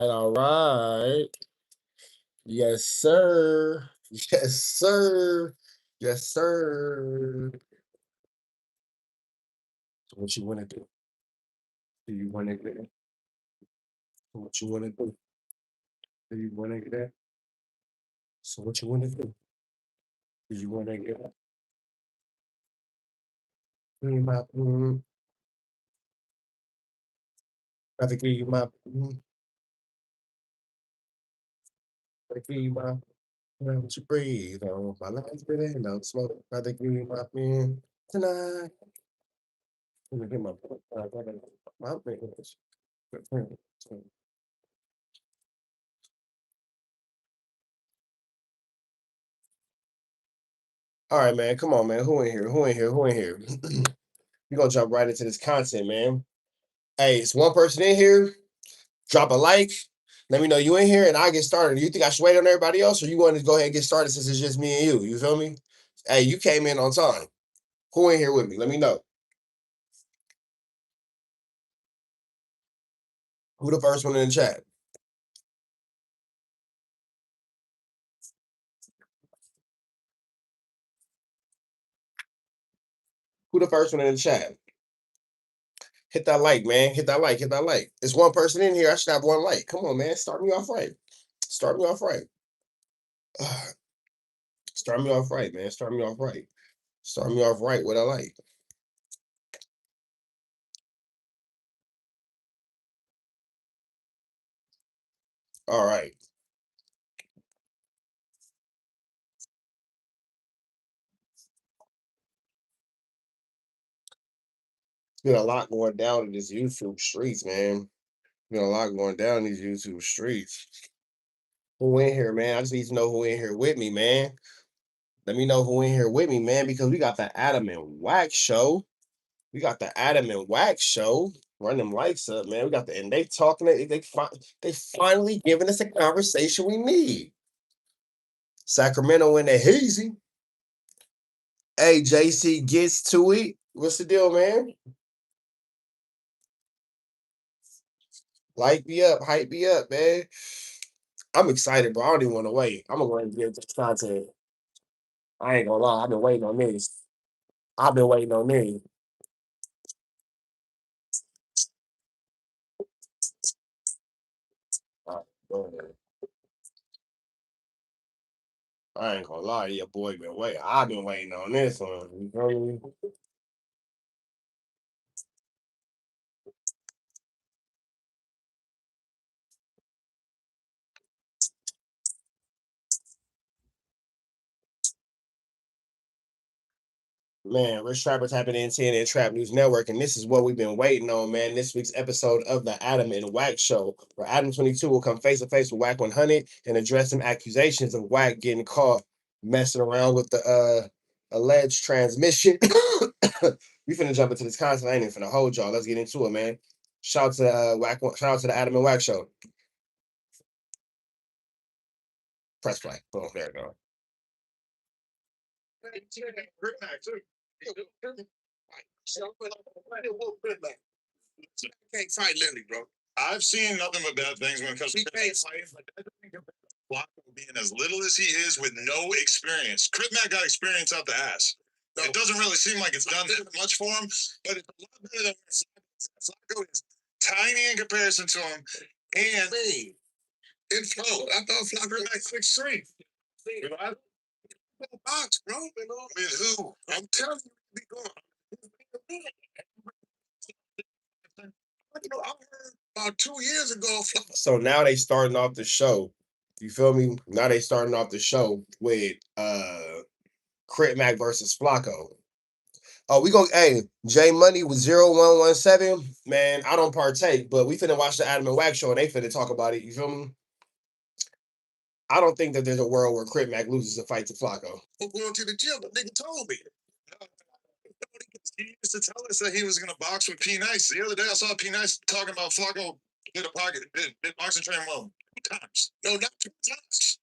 All right. Yes, sir. Yes, sir. Yes, sir. So what you want to do? Do you want to get it? What you want to do? Do you want to get it? So what you want to do? Do you want to get it? I think you my I think you my what you breathe on my life breathing no smoke. I think you my man tonight. Let me get my fingers. All right, man. Come on, man. Who in here? Who in here? Who in here? We're gonna jump right into this content, man. Hey, it's one person in here. Drop a like. Let me know you in here, and I get started. You think I should wait on everybody else, or you want to go ahead and get started since it's just me and you? You feel me? Hey, you came in on time. Who in here with me? Let me know. Who the first one in the chat? Who the first one in the chat? Hit that like, man. Hit that like. Hit that like. It's one person in here. I should have one like. Come on, man. Start me off right. Start me off right. Start me off right, man. Start me off right. Start me off right with a like. All right. Been a lot going down in these YouTube streets, man. Been a lot going down in these YouTube streets. Who in here, man? I just need to know who in here with me, man. Let me know who in here with me, man, because we got the Adam and Wack show. We got the Adam and Wack show. Run them lights up, man. We got the and they talking. They finally giving us a conversation we need. Sacramento in the hazy. Hey, JC gets to it. What's the deal, man? Light me up, hype me up, man. I'm excited, bro. I don't even want to wait. I'm gonna go ahead and get this content. I ain't gonna lie. I've been waiting on this. I've been waiting on this. I ain't gonna lie, your boy been waiting. I've been waiting on this one. You feel me? Man, Rich Trapper tapping in TNN Trap News Network, and this is what we've been waiting on, man. This week's episode of the Adam and Wack Show, where Adam22 will come face to face with Wack 100 and address some accusations of Wack getting caught messing around with the alleged transmission. We finna jump into this content. I ain't even finna hold y'all. Let's get into it, man. Shout out to Wack. Shout out to the Adam and Wack Show. Press play. Boom. There we go. Crip Mack, too. Can't fight Lily, bro. I've seen nothing but bad things when it comes to fighting, but that doesn't give Flaco being as little as he is with no experience. Crip Mack got experience out the ass. No. It doesn't really seem like it's done that much for him, but it's a lot better than Flaco is tiny in comparison to him. And in flow, I thought Flaco was like 6'3". Box, bro. With who? I'm telling you, be going. I heard about 2 years ago. So now they starting off the show. You feel me? Now they starting off the show with Crip Mack versus Flaco. Oh, we go. Hey, J Money with 0117. Man, I don't partake, but we finna watch the Adam and Wack show and they finna talk about it. You feel me? I don't think that there's a world where Crip Mack loses a fight to Flaco. I'm going to the gym. The nigga told me. He used to tell us that he was going to box with P Nice. The other day, I saw P Nice talking about Flaco did a pocket, did boxing training well 2 times. No, not 2 times.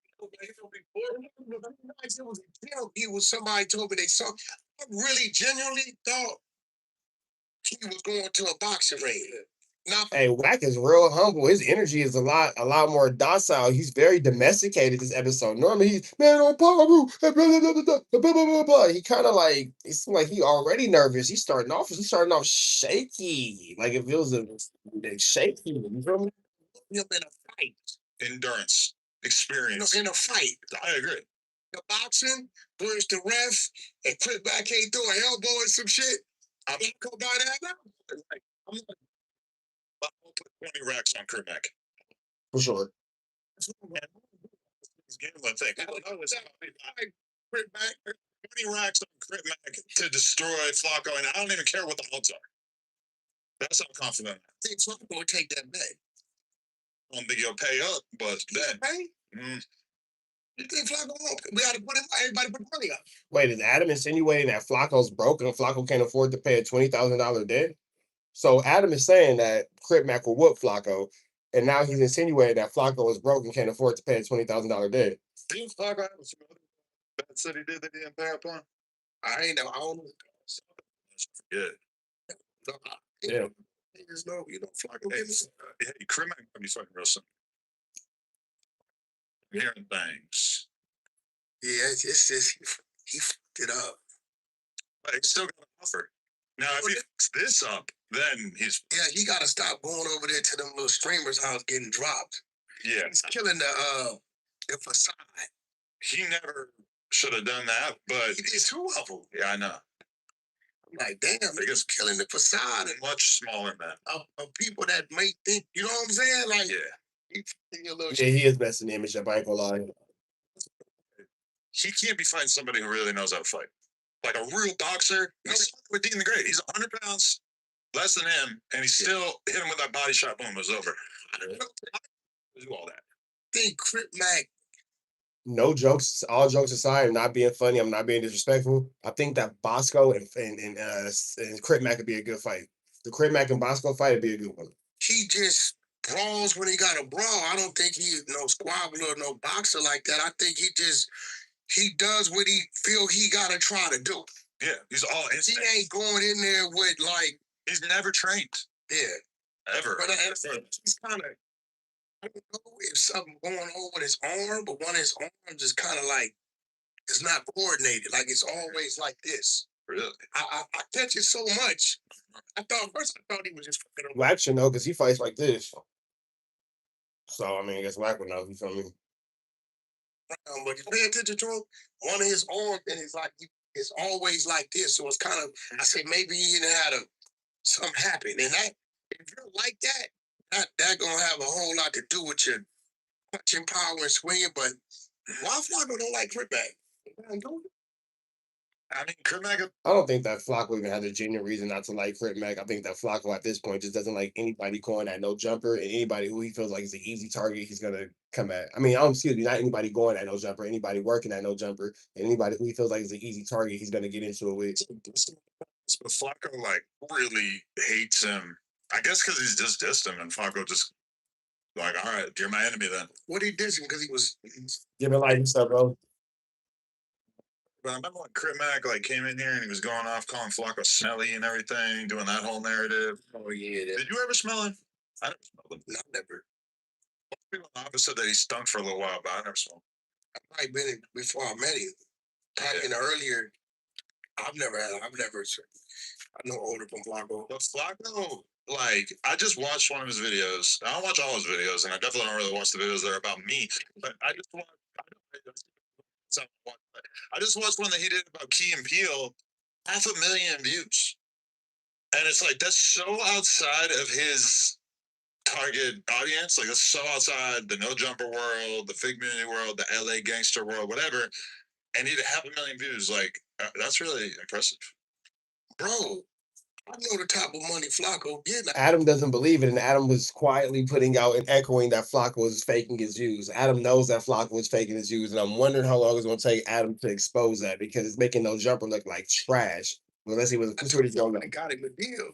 He was somebody told me they saw. I really genuinely thought he was going to a boxing ring. Hey, Wack is real humble. His energy is a lot more docile. He's very domesticated this episode. Normally he's man on Paru, blah, blah, blah, blah, blah, blah, blah, blah. He kind of like it's like he already nervous. He's starting off shaky. Like it feels shaky. You feel me? In a fight. Endurance, experience. In a fight. I agree. The boxing, where's the ref, and Crip Mack can't throw an elbow and some shit. I'm not gonna buy that now. I'm gonna put 20 racks on Crip Mack. For sure. Gambling thing. I don't know. Crip Mack, 20 racks on Crip Mack to destroy Flaco, and I don't even care what the odds are. That's how confident I think Flaco would take that bet. I don't think he'll pay up, but that. You think Flaco won't? We got to put everybody put money up. Wait, is Adam insinuating that Flaco's broke and Flaco can't afford to pay a $20,000 debt? So Adam is saying that Crip Mack will whoop Flaco, and now he's insinuating that Flaco is broke and can't afford to pay a $20,000 debt. Didn't Flaco have some other bets that he did that he didn't pay up on? I ain't know. I don't know. Forget. Yeah. There's no, Flaco. Hey, Crip Mack might be fucking real soon. Hearing things. Yeah, it's just he fucked it up. But he's still got an offer. Now, if he fucks this up, then he's he got to stop going over there to them little streamers' house getting dropped. Yeah, he's killing the facade. He never should have done that, but he did two of them. Yeah, I know. I'm like, damn, niggas killing the facade and much smaller men of people that may think, you know what I'm saying? Like, He is messing the image up. I ain't gonna lie. He can't be fighting somebody who really knows how to fight. Like a real boxer. He's with Dean the Great. He's 100 pounds less than him, and he still hit him with that body shot. Boom, it was over. I don't know. Do all that. I think Crip Mack. No jokes, all jokes aside, I'm not being funny. I'm not being disrespectful. I think that Bosco and Crip Mack would be a good fight. The Crip Mack and Bosco fight would be a good one. He just brawls when he got a brawl. I don't think he's no squabbler, no boxer like that. I think he does what he feel he gotta try to do. Yeah, he's all instinct. He ain't going in there with like he's never trained. Yeah, ever. But he's kind of. I don't know if something going on with his arm, but one of his arms is kind of like it's not coordinated. Like it's always like this. Really? I catch it so much. First I thought he was just fucking. Wack should know because he fights like this. So I mean, I guess Wack would know. You feel me? But you pay attention to him, one of his arms and it's like it's always like this. So it's kind of I say maybe he didn't have something happen. And that if you're like that gonna have a whole lot to do with your punching power and swinging. But why Flaco don't like Crip Mack? I mean, Crip Mack. I don't think that Flaco even has a genuine reason not to like Crip Mack. I think that Flaco at this point just doesn't like anybody going at no jumper, and anybody who he feels like is an easy target, he's gonna come at. I mean, excuse me, not anybody going at no jumper, anybody working at no jumper, and anybody who he feels like is an easy target, he's gonna get into it with. But Flaco like really hates him. I guess because he's just dissed him, and Flaco just like, all right, you're my enemy then. What did he diss him? Because he was giving like stuff, bro. But I remember when Crip Mack like came in here and he was going off calling Flaco smelly and everything, doing that whole narrative. Oh yeah. Did you ever smell him? I never smelled him. No, never. People in the office said that he stunk for a little while, but I never smelled him. I might been before I met him. Back in the earlier, I know older from Flaco. But Flaco, like, I just watched one of his videos. I don't watch all his videos, and I definitely don't really watch the videos that are about me. But I just watched. I just watched one that he did about Key and Peele, 500,000 views, and it's like that's so outside of his target audience. Like that's so outside the no jumper world, the fig community world, the LA gangster world, whatever. And he did 500,000 views. Like that's really impressive, bro. I know the type of money Flaco getting. Adam doesn't believe it, and Adam was quietly putting out and echoing that Flaco was faking his views. Adam knows that Flaco was faking his views, and I'm wondering how long it's going to take Adam to expose that because it's making no jumper look like trash. Unless he was I got him a deal.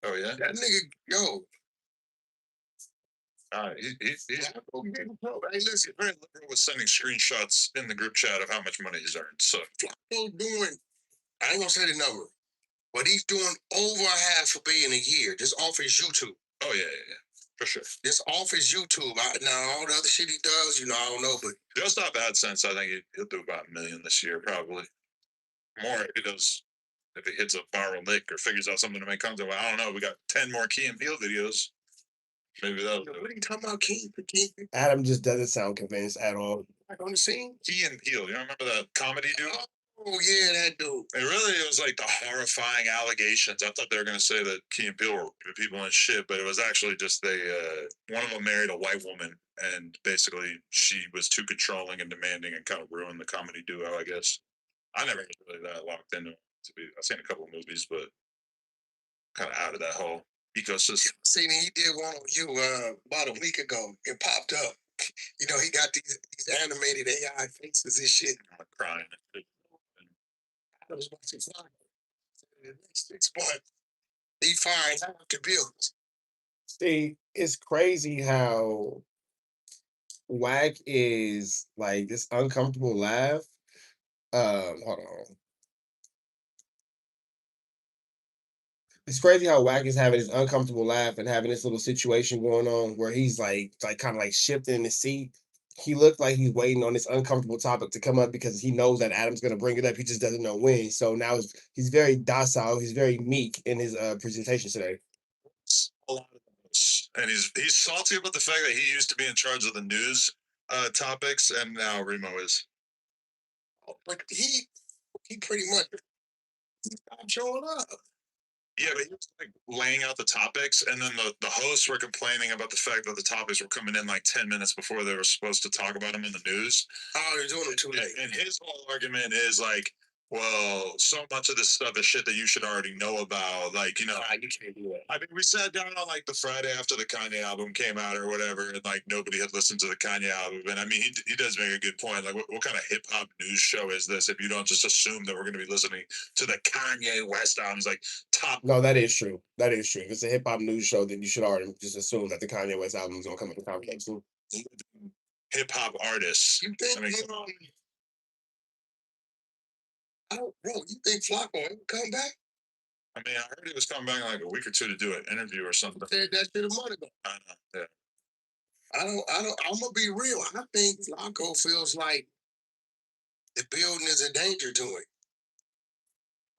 Oh yeah, that nigga, yo. He's hey, listen, very liberal was sending screenshots in the group chat of how much money he's earned. So Flaco doing, I ain't gonna say the number, but he's doing over $500 million a year just off his YouTube. Oh yeah. For sure. It's off his YouTube. Now all the other shit he does, I don't know, but just not bad sense. I think he'll do about 1 million this year, probably more if he does. If he hits a viral lick or figures out something to make content, well, I don't know. We got 10 more Key and Peele videos. Maybe that'll do it. What are you talking about, Key? Adam just doesn't sound convinced at all. Back on the scene? Key and Peele. You remember the comedy dude? Oh yeah, that dude. It was like the horrifying allegations. I thought they were gonna say that Key and Peele were people and shit, but it was actually just one of them married a white woman, and basically she was too controlling and demanding, and kind of ruined the comedy duo. I guess I never was really that locked into it. I've seen a couple of movies, but kind of out of that whole ecosystem. See, he did one on you about a week ago. It popped up. He got these animated AI faces and shit. I'm crying. I was watching Flaco. But he finds out the bills. See, it's crazy how Wack is like this uncomfortable laugh. Hold on. It's crazy how Wack is having this uncomfortable laugh and having this little situation going on where he's like kind of like shifting in the seat. He looked like he's waiting on this uncomfortable topic to come up because he knows that Adam's going to bring it up. He just doesn't know when. So now he's very docile. He's very meek in his presentation today. A lot of those. And he's salty about the fact that he used to be in charge of the news topics, and now Remo is. But he pretty much stopped showing up. Yeah, but he was like laying out the topics, and then the hosts were complaining about the fact that the topics were coming in like 10 minutes before they were supposed to talk about them in the news. Oh, you're doing it too late. And his whole argument is like, well, so much of this stuff is shit that you should already know about. Like, you can't do it. I mean, we sat down on like the Friday after the Kanye album came out or whatever, and like nobody had listened to the Kanye album. And I mean, he does make a good point. Like, what kind of hip hop news show is this if you don't just assume that we're going to be listening to the Kanye West albums? Like, top. No, that is true. That is true. If it's a hip hop news show, then you should already just assume that the Kanye West album is gonna come into conversation. Hip hop artists. You think? Bro, you think Flaco ever come back? I mean, I heard he was coming back in like a week or two to do an interview or something. Said that shit a month ago. Yeah. I'm gonna be real. I think Flaco feels like the building is a danger to it.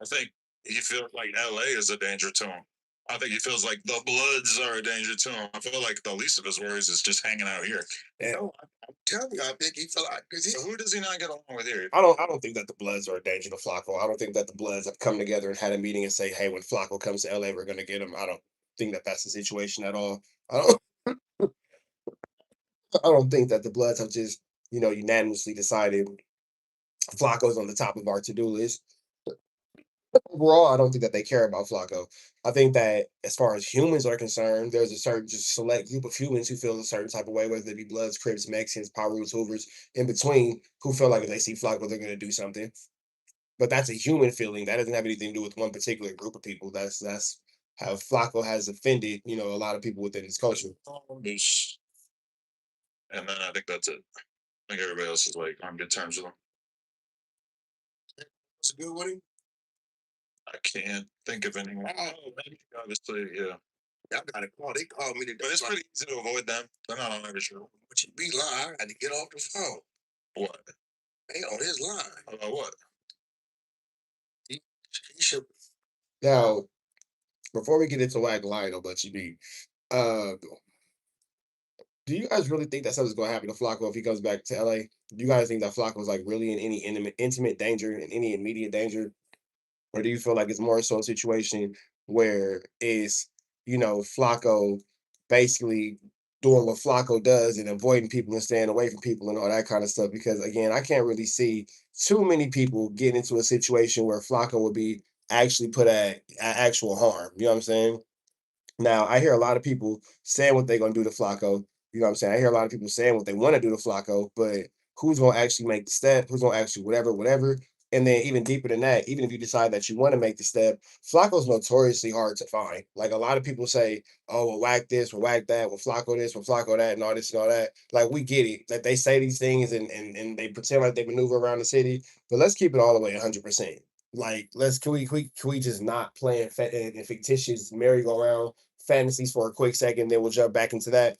I think he feels like LA is a danger to him. I think he feels like the Bloods are a danger to him. I feel like the least of his worries is just hanging out here. Yeah. No, I'm telling you, I think he feel like so who does he not get along with here? I don't think that the Bloods are a danger to Flacco. I don't think that the Bloods have come together and had a meeting and say, hey, when Flacco comes to LA, we're gonna get him. I don't think that that's the situation at all. I don't. I don't think that the Bloods have just unanimously decided Flacco's on the top of our to-do list. Overall, I don't think that they care about Flacco. I think that as far as humans are concerned, there's a certain just select group of humans who feel a certain type of way, whether they be Bloods, Crips, Mexicans, Power Roots, Hoovers, in between, who feel like if they see Flacco, they're going to do something. But that's a human feeling. That doesn't have anything to do with one particular group of people. That's how Flacco has offended, a lot of people within his culture. And then I think that's it. I think everybody else is like on good terms with him. What's a good with him? I can't think of anyone. Oh, maybe obviously, yeah. I got a call. They called me today. But it's pretty easy to avoid them. They're not on every show. But you be lying. I had to get off the phone. What? They on his line. About what? He should. Now, before we get into Wack lying on Munchie B, uh, do you guys really think that something's going to happen to Flacco if he comes back to LA? Do you guys think that Flacco is like really in any intimate danger, in any immediate danger? Or do you feel like it's more so a situation where it's, Flacco basically doing what Flacco does and avoiding people and staying away from people and all that kind of stuff? Because again, I can't really see too many people getting into a situation where Flacco would be actually put at actual harm. You know what I'm saying? Now, I hear a lot of people saying what they're gonna do to Flacco. You know what I'm saying? I hear a lot of people saying what they want to do to Flacco, but who's gonna actually make the step? Who's gonna actually whatever? And then even deeper than that, even if you decide that you want to make the step, Flacco's notoriously hard to find. Like a lot of people say, oh, we'll whack this, we'll whack that, we'll Flacco this, we'll Flacco that, and all this and all that. Like we get it. Like they say these things and they pretend like they maneuver around the city, but let's keep it all the way 100%. Like, can we just not play in fictitious merry-go-round fantasies for a quick second, then we'll jump back into that.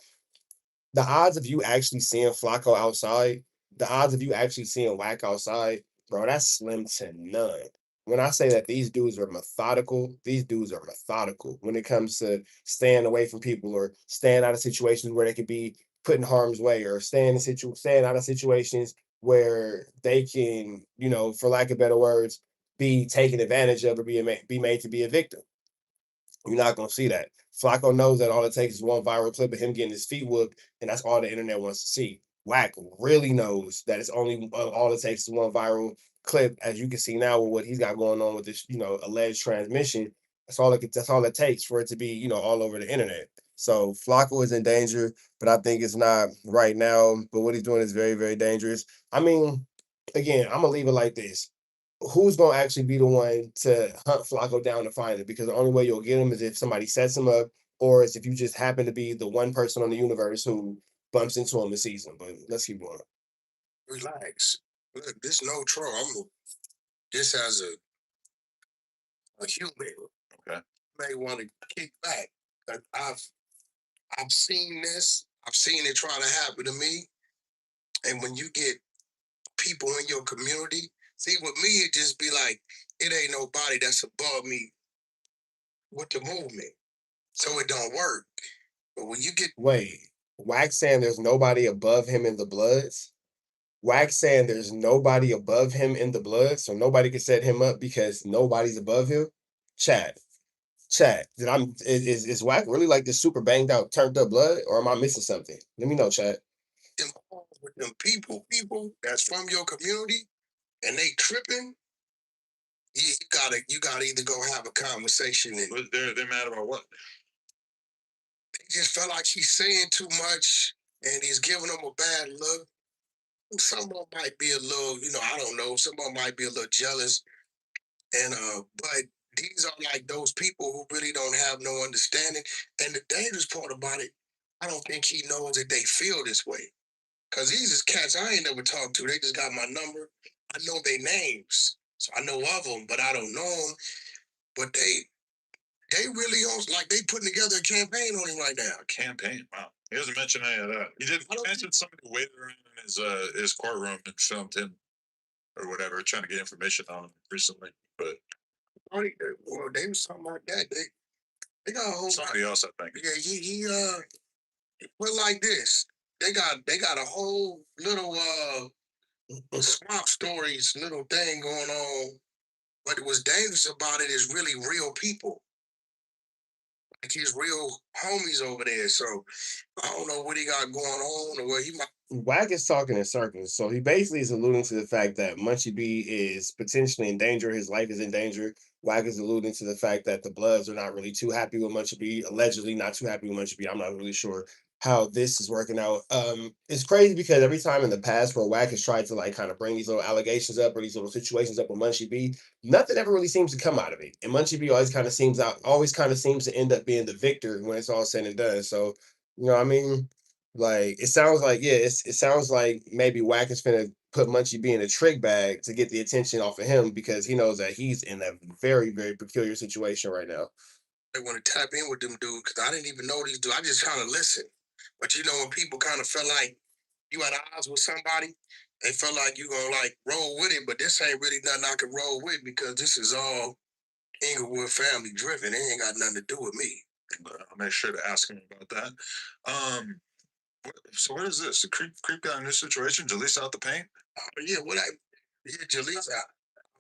The odds of you actually seeing Flaco outside, the odds of you actually seeing Wack outside, bro, that's slim to none. When I say that these dudes are methodical when it comes to staying away from people or staying out of situations where they could be put in harm's way or staying out of situations where they can, for lack of better words, be taken advantage of or be made to be a victim. You're not gonna see that. Flacco knows that all it takes is one viral clip of him getting his feet whooped, and that's all the internet wants to see. Wack really knows that it's only all it takes is one viral clip, as you can see now with what he's got going on with this, alleged transmission. That's all it takes for it to be, all over the internet. So Flacco is in danger, but I think it's not right now. But what he's doing is very, very dangerous. I mean, again, I'm gonna leave it like this: who's gonna actually be the one to hunt Flacco down to find it? Because the only way you'll get him is if somebody sets him up, or is if you just happen to be the one person on the universe who bumps into him this season. But let's keep going. Relax. Look, this no troll. This as a human. Okay. May want to kick back. I've seen this. I've seen it try to happen to me. And when you get people in your community, see, with me, it just be like, it ain't nobody that's above me with the movement. So it don't work. But when you get Wait, Wax saying there's nobody above him in the Bloods? Wax saying there's nobody above him in the Bloods, so nobody can set him up because nobody's above him? Chat. Chat. Is Wack really like this super banged out, turned up blood, or am I missing something? Let me know, chat. with them people that's from your community and they tripping, you gotta either go have a conversation and they're mad about what? They just felt like he's saying too much and he's giving them a bad look. Some of them might be a little, I don't know, some of them might be a little jealous. And but these are like those people who really don't have no understanding. And the dangerous part about it, I don't think he knows that they feel this way. Cause these is cats I ain't never talked to. They just got my number. I know their names. So I know of them, but I don't know them. But they really on like they putting together a campaign on him right now. A campaign? Wow. He doesn't mention any of that. He did mention somebody waited around in his courtroom and filmed him or whatever, trying to get information on him recently. But well, they was talking about that. They got a whole somebody else, I think. Yeah, he went like this. They got a whole little swamp stories little thing going on. But what's dangerous about it is really real people. Like his real homies over there. So I don't know what he got going on or what he might. Wack is talking in circles. So he basically is alluding to the fact that Munchie B is potentially in danger. His life is in danger. Wack is alluding to the fact that the Bloods are not really too happy with Munchie B, allegedly not too happy with Munchie B. I'm not really sure how this is working out. It's crazy because every time in the past where Wack has tried to like kind of bring these little allegations up or these little situations up with Munchie B, nothing ever really seems to come out of it. And Munchie B always kind of seems to end up being the victor when it's all said and done. So, I mean, like it sounds like it sounds like maybe Wack is finna put Munchie B in a trick bag to get the attention off of him because he knows that he's in a very, very peculiar situation right now. They want to tap in with them dudes because I didn't even know these dudes. I just kind of listened. But when people kind of felt like you had odds with somebody, they felt like you gonna like roll with it. But this ain't really nothing I can roll with because this is all Inglewood family driven. It ain't got nothing to do with me. I'll make sure to ask him about that. So what is this? The creep got in this situation? Jaleesa out the paint? Yeah, Jaleesa,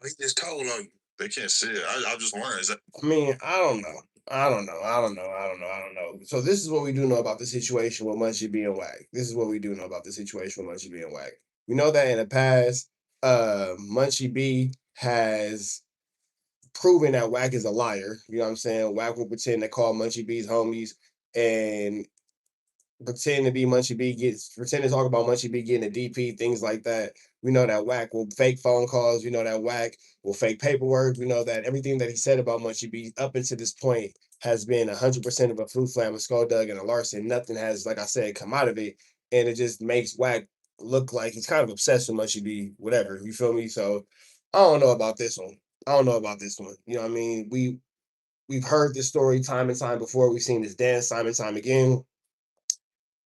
he just told on you. They can't see it. I'm just wondering. Is that? I mean, I don't know. I don't know. So this is what we do know about the situation with Munchie B and Wack. This is what we do know about the situation with Munchie B and Wack. We know that in the past, Munchie B has proven that Wack is a liar. You know what I'm saying? Wack will pretend to call Munchie B's homies and pretend to talk about Munchie B getting a DP, things like that. We know that Wack will fake phone calls. We know that Wack will fake paperwork. We know that everything that he said about Munchie B up until this point has been 100% of a flu flam, a skull dug, and a larceny. Nothing has, like I said, come out of it. And it just makes Wack look like he's kind of obsessed with Munchie B, whatever. You feel me? So I don't know about this one. I don't know about this one. You know what I mean? we've heard this story time and time before. We've seen this dance time and time again.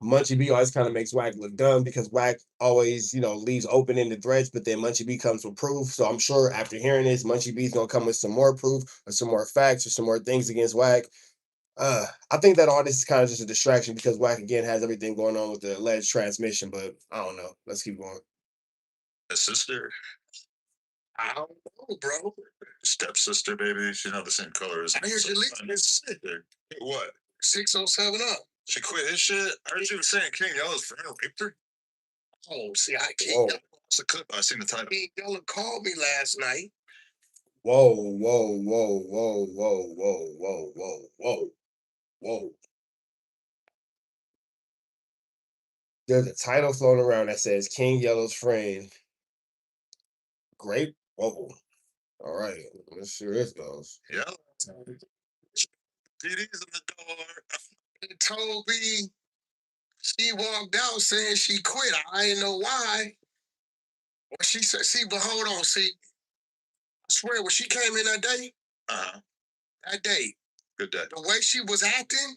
Munchie B always kind of makes Wack look dumb because Wack always, leaves open-ended threats, but then Munchie B comes with proof. So I'm sure after hearing this, Munchie B's gonna come with some more proof or some more facts or some more things against Wack. I think that all this is kind of just a distraction because Wack again has everything going on with the alleged transmission, but I don't know. Let's keep going. A sister, I don't know, bro. stepsister, baby. She's not the same color as. I hear Jaleel is What? 607 up. She quit his shit. I heard she was saying King Yellow's friend raped her. Oh, see, I Whoa. can't. It's a clip. I seen the title. King Yellow called me last night. Whoa, whoa, whoa, whoa, whoa, whoa, whoa, whoa, whoa, whoa. There's a title floating around that says King Yellow's friend. Grape? Whoa. All right. Let's see where this goes. Yeah. PD's in the door. He told me she walked out saying she quit. I didn't know why. Well, she said, see, but hold on, see. I swear, when she came in that day, that day, Good day. the way she was acting,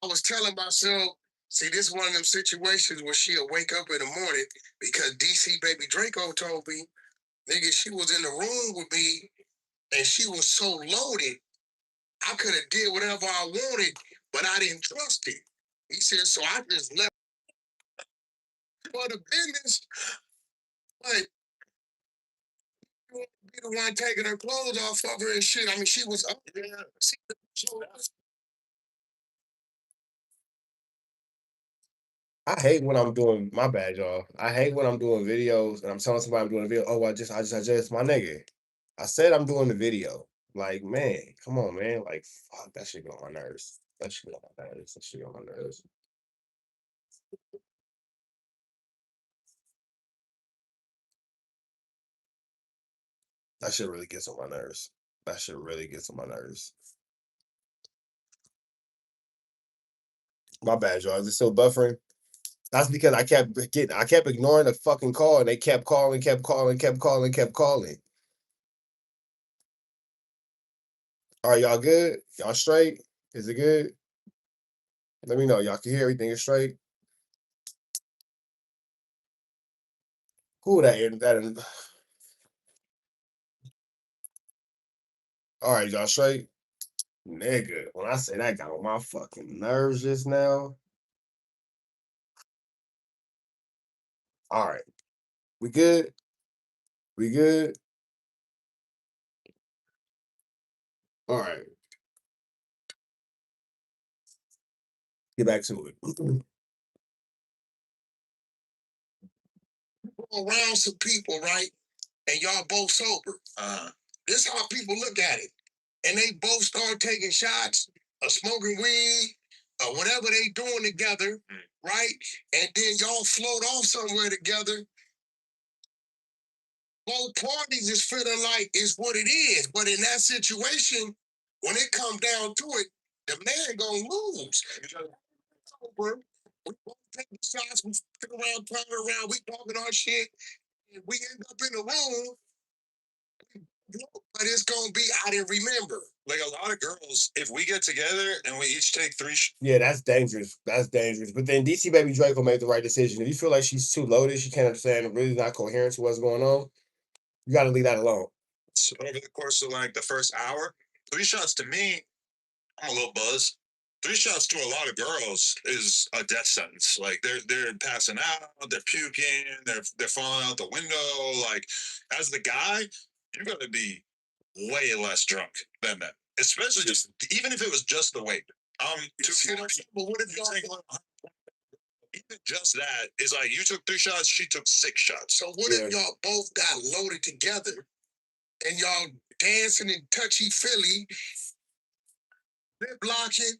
I was telling myself, see, this is one of them situations where she'll wake up in the morning because DC Baby Draco told me, nigga, she was in the room with me and she was so loaded, I could have did whatever I wanted, but I didn't trust it. He said, so I just left for the business, but be the one taking her clothes off of her and shit. I mean, she was up there. I hate when I'm doing my bad, y'all. I hate when I'm doing videos and I'm telling somebody I'm doing a video. Oh, I just my nigga. I said I'm doing the video. Like, man, come on, man. Like, fuck, that shit get on my nerves. That shit get on my nerves. That shit get on my nerves. That shit really gets on my nerves. That shit really gets on my nerves. My bad, y'all. Is it still buffering? That's because I kept ignoring the fucking call and they kept calling. All right, y'all good? Y'all straight? Is it good? Let me know. Y'all can hear everything is straight. Who that? All right, y'all straight? Nigga, when I say that got on my fucking nerves just now. All right. We good? We good? All right. Get back to it. Around some people, right? And y'all both sober. This how people look at it. And they both start taking shots or smoking weed or whatever they doing together, right? And then y'all float off somewhere together. Both parties is feeling like it's what it is. But in that situation, when it come down to it, the man gonna lose. We both taking shots, we fucking around, turning around, we talking our shit, and we end up in the room. But it's gonna be, I didn't remember. Like a lot of girls, if we get together and we each take 3 Yeah, that's dangerous. That's dangerous. But then DC Baby Draco made the right decision. If you feel like she's too loaded, she can't understand and really not coherent to what's going on, you gotta leave that alone. So over the course of like the first hour, 3 shots to me, I'm a little buzzed. 3 shots to a lot of girls is a death sentence. Like they're passing out, they're puking, they're falling out the window. Like as the guy, you gotta be way less drunk than that. Especially just even if it was just the weight. But what if y'all even just that is like you took 3 shots, she took 6 shots. So what if y'all both got loaded together and y'all dancing in touchy feely, lip blocking,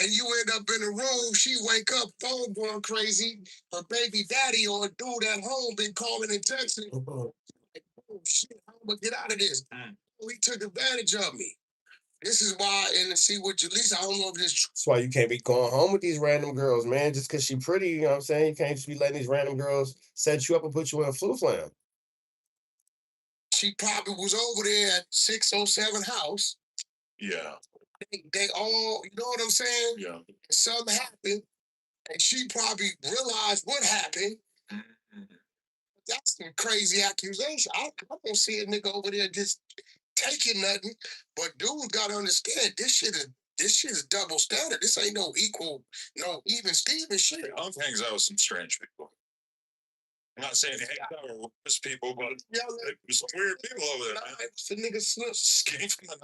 and you end up in a room, she wake up, phone going crazy, her baby daddy or a dude at home been calling and texting. Like, oh shit, how am I gonna get out of this? Oh, he took advantage of me. This is why, and see what Jalisa, I don't know if this. That's why you can't be going home with these random girls, man. Just because she pretty, you know what I'm saying? You can't just be letting these random girls set you up and put you in a flu flam. She probably was over there at 607 house. Yeah. they all, you know what I'm saying? Yeah. Something happened, and she probably realized what happened. That's a crazy accusation. I don't see a nigga over there just taking nothing. But dudes gotta understand this shit is double standard. This ain't no equal, no even Steven shit. I've hangs out with some strange people. I'm not saying he hangs out with worse people, but Yeah, there's some weird people over there, man. the nigga skinny from the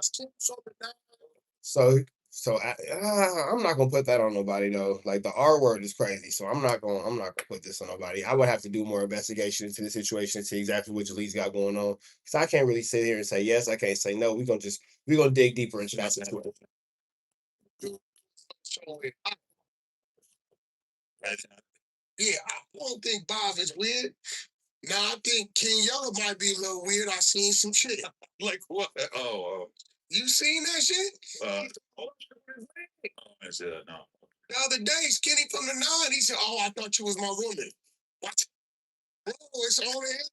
I'm not gonna put that on nobody though. Like the R word is crazy, so I'm not gonna put this on nobody. I would have to do more investigation into the situation to see exactly what Jalise got going on. Because I can't really sit here and say yes, I can't say no. We're gonna dig deeper into that situation. Yeah, I don't think Bob is weird. Now I think King Yellow might be a little weird. I seen some shit. Like what? Oh, You seen that shit? I see that now. The other day, Skinny from the Nine, he said, "Oh, I thought you was my woman." What? Bro, it's on there.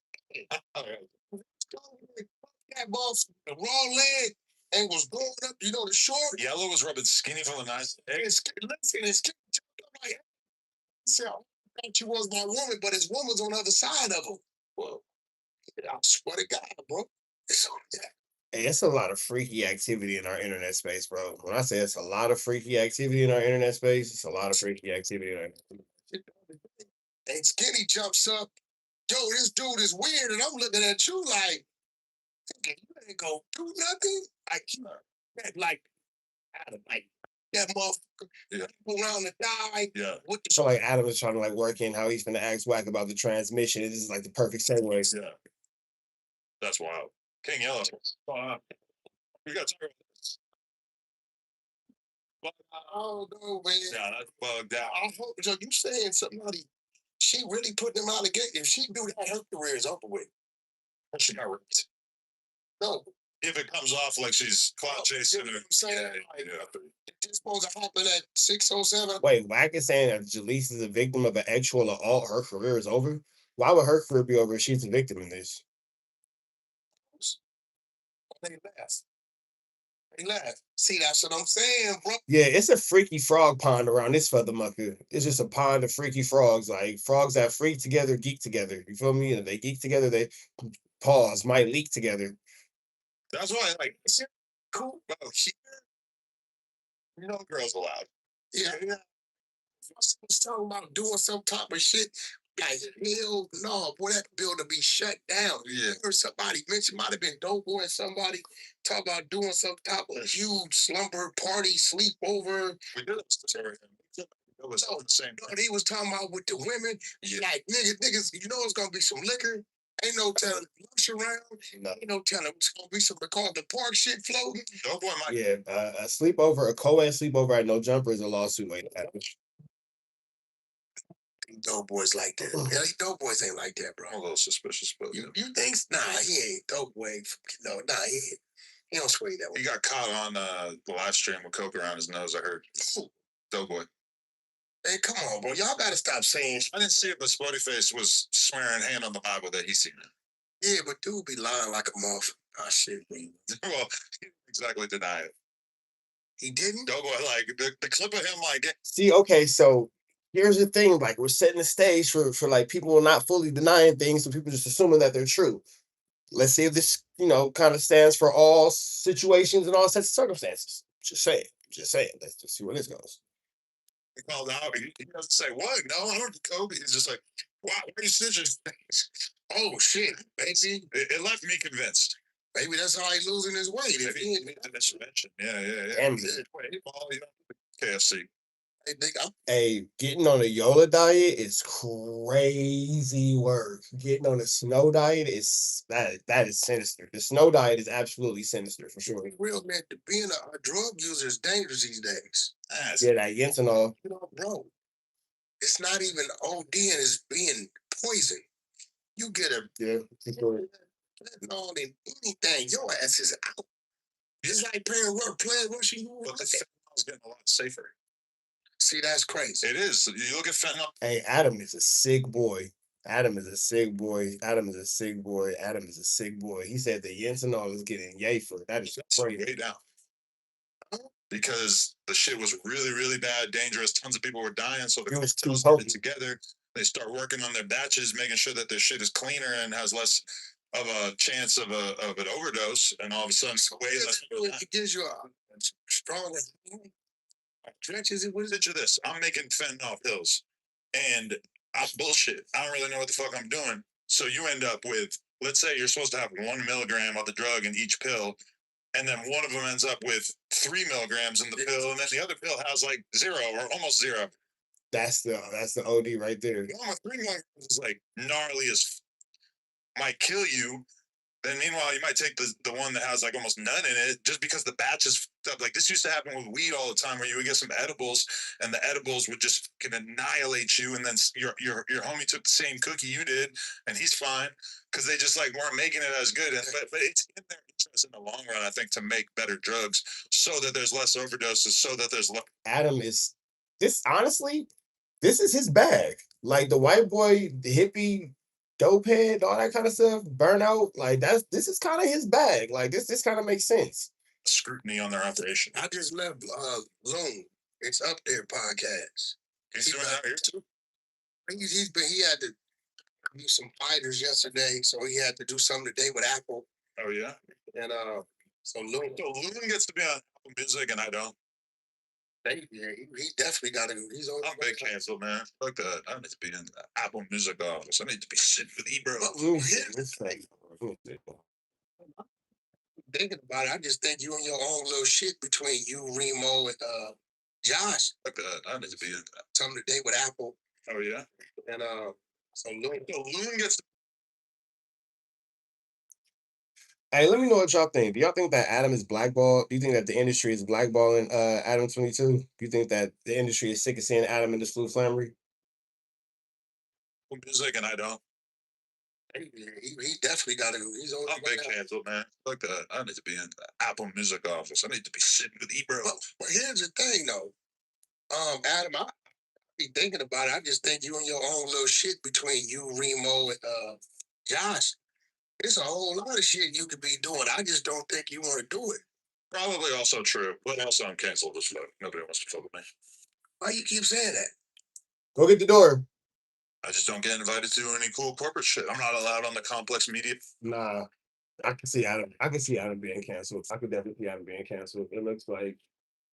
That ball, the raw leg, and was going up. You know the short. Yellow was rubbing Skinny from the Nine. Listen, and Skinny jumped up like, he said, "Oh, I thought you was my woman," but his woman's on the other side of him. Well, I swear to God, bro, it's on that. Hey, it's a lot of freaky activity in our internet space, bro. When I say it's a lot of freaky activity in our internet space, it's a lot of freaky activity in our And Skinny jumps up. Yo, this dude is weird, and I'm looking at you like, you ain't gonna do nothing. Like that motherfucker. Yeah. Around to die. Yeah. What the So like Adam is trying to like work in how he's gonna ask Wack about the transmission. This is like the perfect segue. Yeah. That's wild. King Yellow. We got to talk about this. Oh no, man. Yeah, that's bugged out. I hope so. You saying somebody? She really put them out again. If she do that, her career is over with. She got ripped. No. If it comes off like she's clout chasing, you know what I'm saying? It's supposed to happen at 6:07. Wait, Wack is saying that Jalise is a victim of an actual assault. Her career is over. Why would her career be over if she's a victim in this? They laugh. They laugh. See, that's what I'm saying, bro. Yeah, it's a freaky frog pond around this feathermucker. It's just a pond of freaky frogs. Like frogs that freak together, geek together. You feel me? And if they geek together, they might leak together. That's why, like, it's cool. Well, you know, girls allowed. Yeah. I was talking about doing some type of shit. Like, hell no, boy, that building be shut down. Yeah. Or somebody mentioned, might have been Doughboy and somebody talk about doing some type of huge slumber party, sleepover. We did everything. It was the same. But he was talking about with the women, like niggas, you know it's gonna be some liquor. Ain't no telling lunch around. No. Ain't no telling it's gonna be some called the park shit floating. Doughboy might. Yeah, a sleepover, a co-ed sleepover at no jumper is a lawsuit like that. Doughboys like that. Doughboys ain't like that, bro. I'm a little suspicious, but you think? Nah, he ain't Doughboy. No, nah, he don't sway that way. He got caught on the live stream with coke around his nose. I heard. Doughboy. Hey, come on, bro. Y'all gotta stop saying. I didn't see it, but Spottyface was swearing hand on the Bible that he seen it. Yeah, but dude be lying like a motherfucker. Oh shit, man. Well, he didn't exactly deny it. He didn't. Doughboy, like the clip of him, like. See, okay, so here's the thing: like we're setting the stage for like people not fully denying things, so people just assuming that they're true. Let's see if this, kind of stands for all situations and all sets of circumstances. Just saying. Let's just see where this goes. He called out. He doesn't say what. No, I don't do coke. He's just like, wow, why are you snitching? Oh shit, baby. It left me convinced. Maybe that's how he's losing his weight. If he mention. Yeah. Damn. KFC. Hey, getting on a Yola diet is crazy work. Getting on a snow diet is that is sinister. The snow diet is absolutely sinister for sure. Real man, being a drug user is dangerous these days. Yeah, that Yentanol. Bro, it's not even ODing, it's being poisoned. You get a fentanyl in anything, your ass is out. It's like playing Russian. But the fentanyl's getting a lot safer. See, that's crazy. It is. You look at fentanyl. Hey, Adam is a sick boy. Adam is a sick boy. He said the Yentanol is getting yay for. That is crazy. Way down. because the shit was really, really bad, dangerous. Tons of people were dying. So the cartels get together. They start working on their batches, making sure that their shit is cleaner and has less of a chance of an overdose. And all of a sudden, way less. It gives you a strong stretches. Picture this: I'm making fentanyl pills, and I'm bullshit. I don't really know what the fuck I'm doing. So you end up with, let's say you're supposed to have 1 milligram of the drug in each pill, and then one of them ends up with 3 milligrams in the pill, and then the other pill has like 0 or almost 0. That's the OD right there. One with 3 milligrams is like gnarly as might kill you. Then meanwhile, you might take the one that has like almost none in it, just because the batch is up. Like this used to happen with weed all the time, where you would get some edibles, and the edibles would just can annihilate you. And then your homie took the same cookie you did, and he's fine because they just like weren't making it as good. But it's in their interest in the long run, I think, to make better drugs so that there's less overdoses, so that there's less. Adam is this honestly, this is his bag. Like the white boy, the hippie, dope head, all that kind of stuff, burnout. Like this is kind of his bag. Like this kind of makes sense. Scrutiny on their operation. I just left Loon. It's up there podcast. He's doing that here too. He had to do some fighters yesterday, so he had to do something today with Apple. Oh yeah. And so Loon gets to be on Apple Music, and I don't. He definitely got to. He's on. I'm big canceled, man. Fuck that. I need to be in the Apple Music office. I need to be sitting with Ebro. Thinking about it, I just think you and your own little shit between you, Remo, and Josh. Fuck that. I need to be in something today with Apple. Oh yeah. And so Loon gets. Hey, let me know what y'all think. Do y'all think that Adam is blackballed? Do you think that the industry is blackballing ADAM22? Do you think that the industry is sick of seeing Adam in this Flu Flammery? Music, and I don't. He definitely got to. I'm big canceled, man. Fuck that. I need to be in the Apple Music office. I need to be sitting with Ebro. But here's the thing, though. Adam, I be thinking about it. I just think you and your own little shit between you, Remo, and Josh. It's a whole lot of shit you could be doing. I just don't think you want to do it. Probably also true, but also I'm canceled as fuck. Nobody wants to fuck with me. Why you keep saying that? Go get the door. I just don't get invited to any cool corporate shit. I'm not allowed on the complex media. Nah, I can see Adam. I can see Adam being canceled. I could definitely see Adam being canceled. It looks like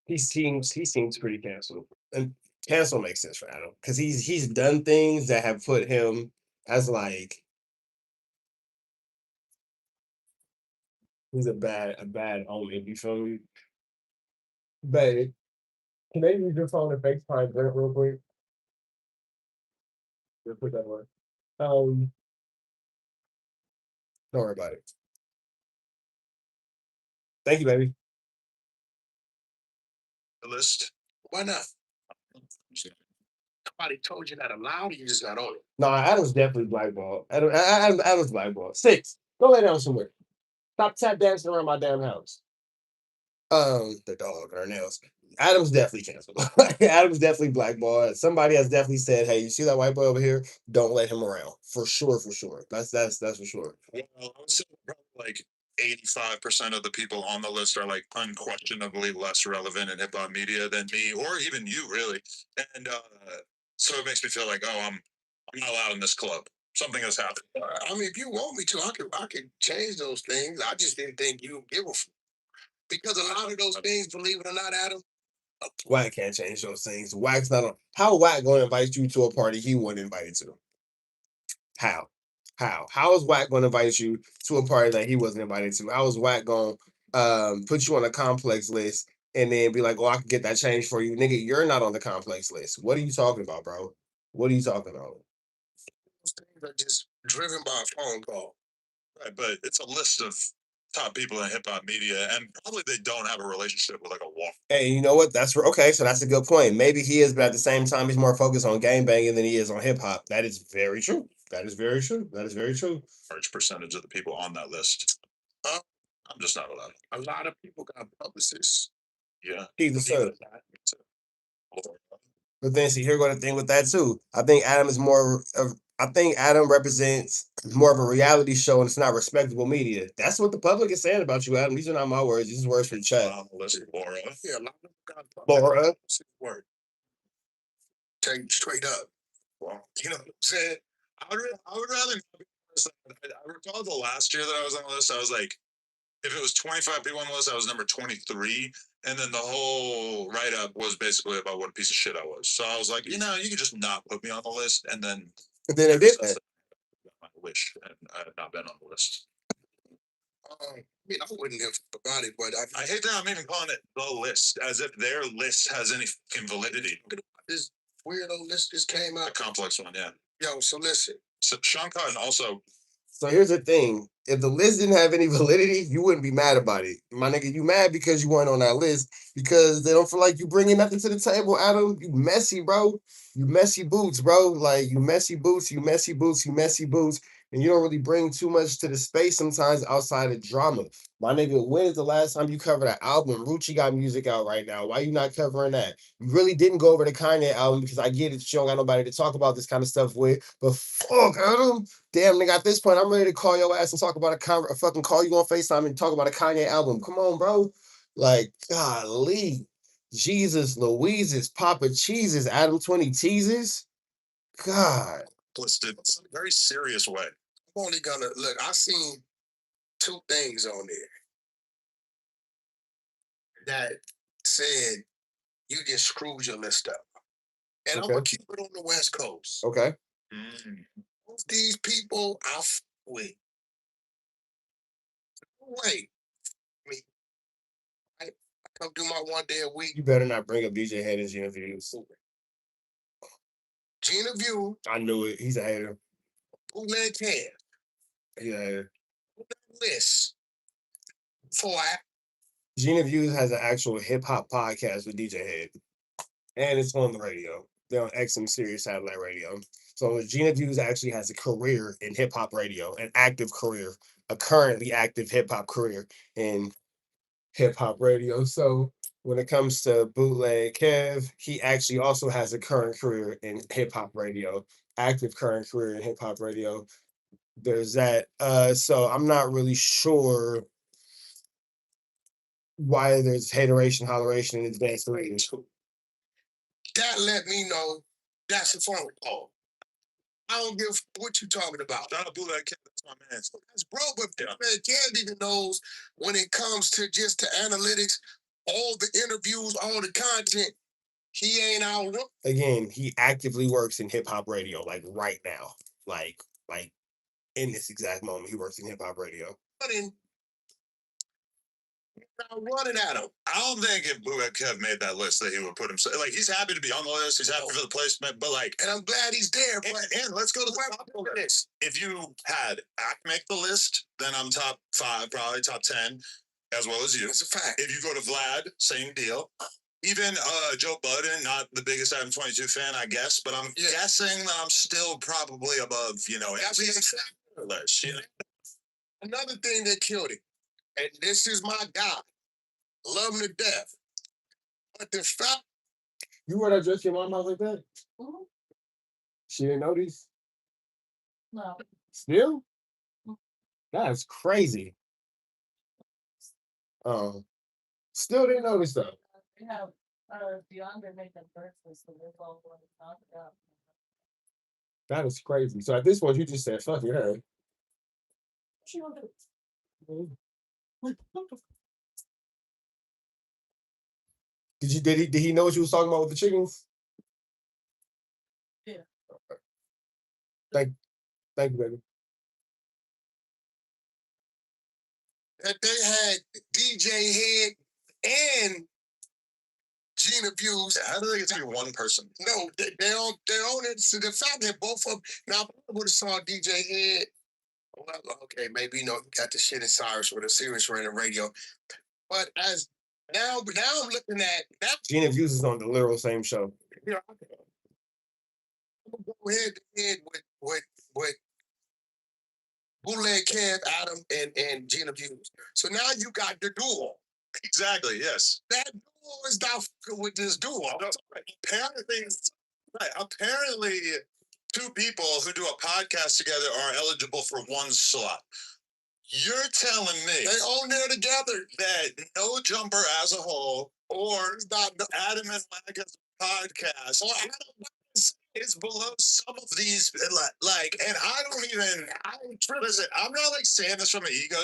he seems pretty canceled. And cancel makes sense for Adam because he's done things that have put him as like he's a bad omen. You feel me? Babe, can they use your phone to FaceTime Brent real quick? We'll put that one. Don't worry about it. Thank you, baby. The list. Why not? Somebody told you that aloud, or you just got on it? No, Adam's definitely blackballed. Adam's blackballed. 6. Go lay down somewhere. Stop tap dancing around my damn house. The dog, her nails. Adam's definitely canceled. Adam's definitely blackballed. Somebody has definitely said, "Hey, you see that white boy over here? Don't let him around." For sure, for sure. That's for sure. Well, I would say probably like 85% of the people on the list are like unquestionably less relevant in hip hop media than me or even you, really. And so it makes me feel like, oh, I'm not allowed in this club. Something has happened. I mean, if you want me to, I could change those things. I just didn't think you give a fuck. Because a lot of those things, believe it or not, Adam, Wack can't change those things. Wack's not on. How Wack going to invite you to a party he wasn't invited to? How? How is Wack going to invite you to a party that he wasn't invited to? How is Wack going put you on a complex list and then be like, "Oh, I can get that changed for you, nigga"? You're not on the complex list. What are you talking about, bro? What are you talking about? those things are just driven by a phone call. Right, but it's a list of top people in hip hop media, and probably they don't have a relationship with like a walk. Hey, you know what? That's okay. So that's a good point. Maybe he is, but at the same time, he's more focused on gang banging than he is on hip hop. That is very true. That is very true. That is very true. Large percentage of the people on that list. I'm just not allowed. A lot of people got publicists. Yeah. He's a sir. But then see, here go the thing with that too. I think Adam is more of I think Adam represents more of a reality show and it's not respectable media. That's what the public is saying about you, Adam. These are not my words. These are words from the chat. Listen, Laura. Yeah, a lot of them got Laura. word. Tell you straight up. Well, you know what I'm saying? I would rather not be on the list. I recall the last year that I was on the list, I was like, if it was 25 people on the list, I was number 23. And then the whole write-up was basically about what a piece of shit I was. So I was like, you know, you could just not put me on the list. And then they did that. My wish, and I have not been on the list. I mean, I wouldn't have about it, but I hate that I'm even calling it the list, as if their list has any fucking validity. This weirdo list just came out. A complex one, yeah. Yo, so listen. So Sean Cotton also. So here's the thing. If the list didn't have any validity, you wouldn't be mad about it. My nigga, you mad because you weren't on that list because they don't feel like you bringing nothing to the table, Adam. You messy, bro. You messy boots, bro. Like, you messy boots, you messy boots, you messy boots. And you don't really bring too much to the space sometimes outside of drama. My nigga, when is the last time you covered an album? Rucci got music out right now. Why you not covering that? You really didn't go over the Kanye album because I get it. You don't got nobody to talk about this kind of stuff with. But fuck, Adam. Damn, nigga, at this point, I'm ready to call your ass and talk about fucking call you on FaceTime and talk about a Kanye album. Come on, bro. Like, golly. Jesus, Louises, Papa Cheeses, Adam20 teases. God. Listed in a very serious way. I'm only gonna look. I seen two things on there that said you just screwed your list up, and I'm gonna keep it on the West Coast. Okay. Both these people I with. Wait, me. I come do my 1 day a week. You better not bring up DJ Head as Gina Views. Gina View. I knew it. He's a hater. Bootleg Cam. He's a hater. List. For Gina Views has an actual hip hop podcast with DJ Head, and it's on the radio. They're on XM Sirius Satellite Radio. So Gina Views actually has a career in hip hop radio, an active career, a currently active hip hop career in hip hop radio. So when it comes to Bootleg Kev, he actually also has a current career in hip hop radio, active current career in hip hop radio. There's that. So I'm not really sure why there's hateration, holleration in advanced radio. That let me know that's a phone call. I don't give what you talking about. Shout out Bootleg Kev, that's my man. That's bro, but Bootleg Kev even knows when it comes to just the analytics, all the interviews, all the content, he ain't out. Again, he actively works in hip hop radio, like right now. Like in this exact moment, he works in hip hop radio. Running at him. I don't think if Bootleg Kev made that list that he would put himself. Like, he's happy to be on the list. He's happy for the placement, but like, and I'm glad he's there. And let's go to the top of this. If you had Act make the list, then I'm top 5, probably top 10, as well as you. That's a fact. If you go to Vlad, same deal. Even Joe Budden, not the biggest ADAM22 fan, I guess, but I'm guessing that I'm still probably above, at least list. Another thing that killed it, and this is my guy. Love him to death. But the fact you wear that dress your mom out like that? Mm-hmm. She didn't notice? No. Still? That's crazy. Still didn't notice though. We have DeAndre make that breakfast, so we're all going to talk about. That is crazy. So at this point, you just said, "Fuck it, hey." She gonna do it. Did he know what you was talking about with the chickens? Yeah. Thank you, baby. that they had DJ Head and Gina Views. How do they get to be one person? No, they're on it. So the fact that both of them, now I would have saw DJ Head. Well, okay, maybe got the shit in Cyrus with a serious on the radio. But now I'm looking at that. Gina Views is on the literal same show. I'm gonna go head to head with Bootleg Kev, Adam, and Gina Views. So now you got the duo. Exactly, yes. That duo is not fucking with this duo. No, apparently, two people who do a podcast together are eligible for one slot. You're telling me They own there together. that No Jumper as a whole, or not Adam and Wack as a podcast, or Adam is below some of these, like, and I don't even. Listen, I'm not like saying this from an ego.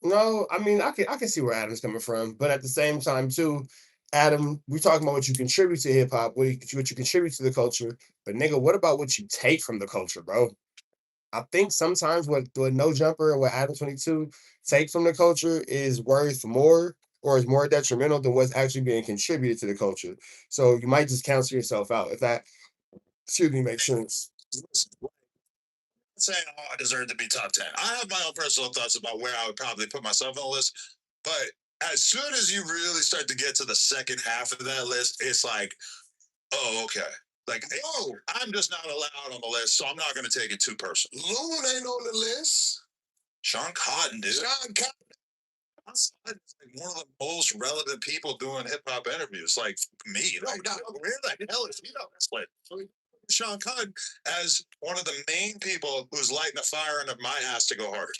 No, I mean I can see where Adam's coming from, but at the same time too, Adam, we talking about what you contribute to hip hop, what you contribute to the culture, but nigga, what about what you take from the culture, bro? I think sometimes what No Jumper and what ADAM22 take from the culture is worth more or is more detrimental than what's actually being contributed to the culture. So you might just cancel yourself out if that, excuse me, makes sense. Saying, oh, I deserve to be top 10. I have my own personal thoughts about where I would probably put myself on the list, but as soon as you really start to get to the second half of that list, it's like, oh, okay. Like, oh, I'm just not allowed on the list, so I'm not going to take it too personal. Loon ain't on the list. Sean Cotton, dude. Sean Cotton. Like one of the most relevant people doing hip hop interviews, like me. Like, where the hell is he on this list? Sean Cotton as one of the main people who's lighting a fire under my ass to go harder.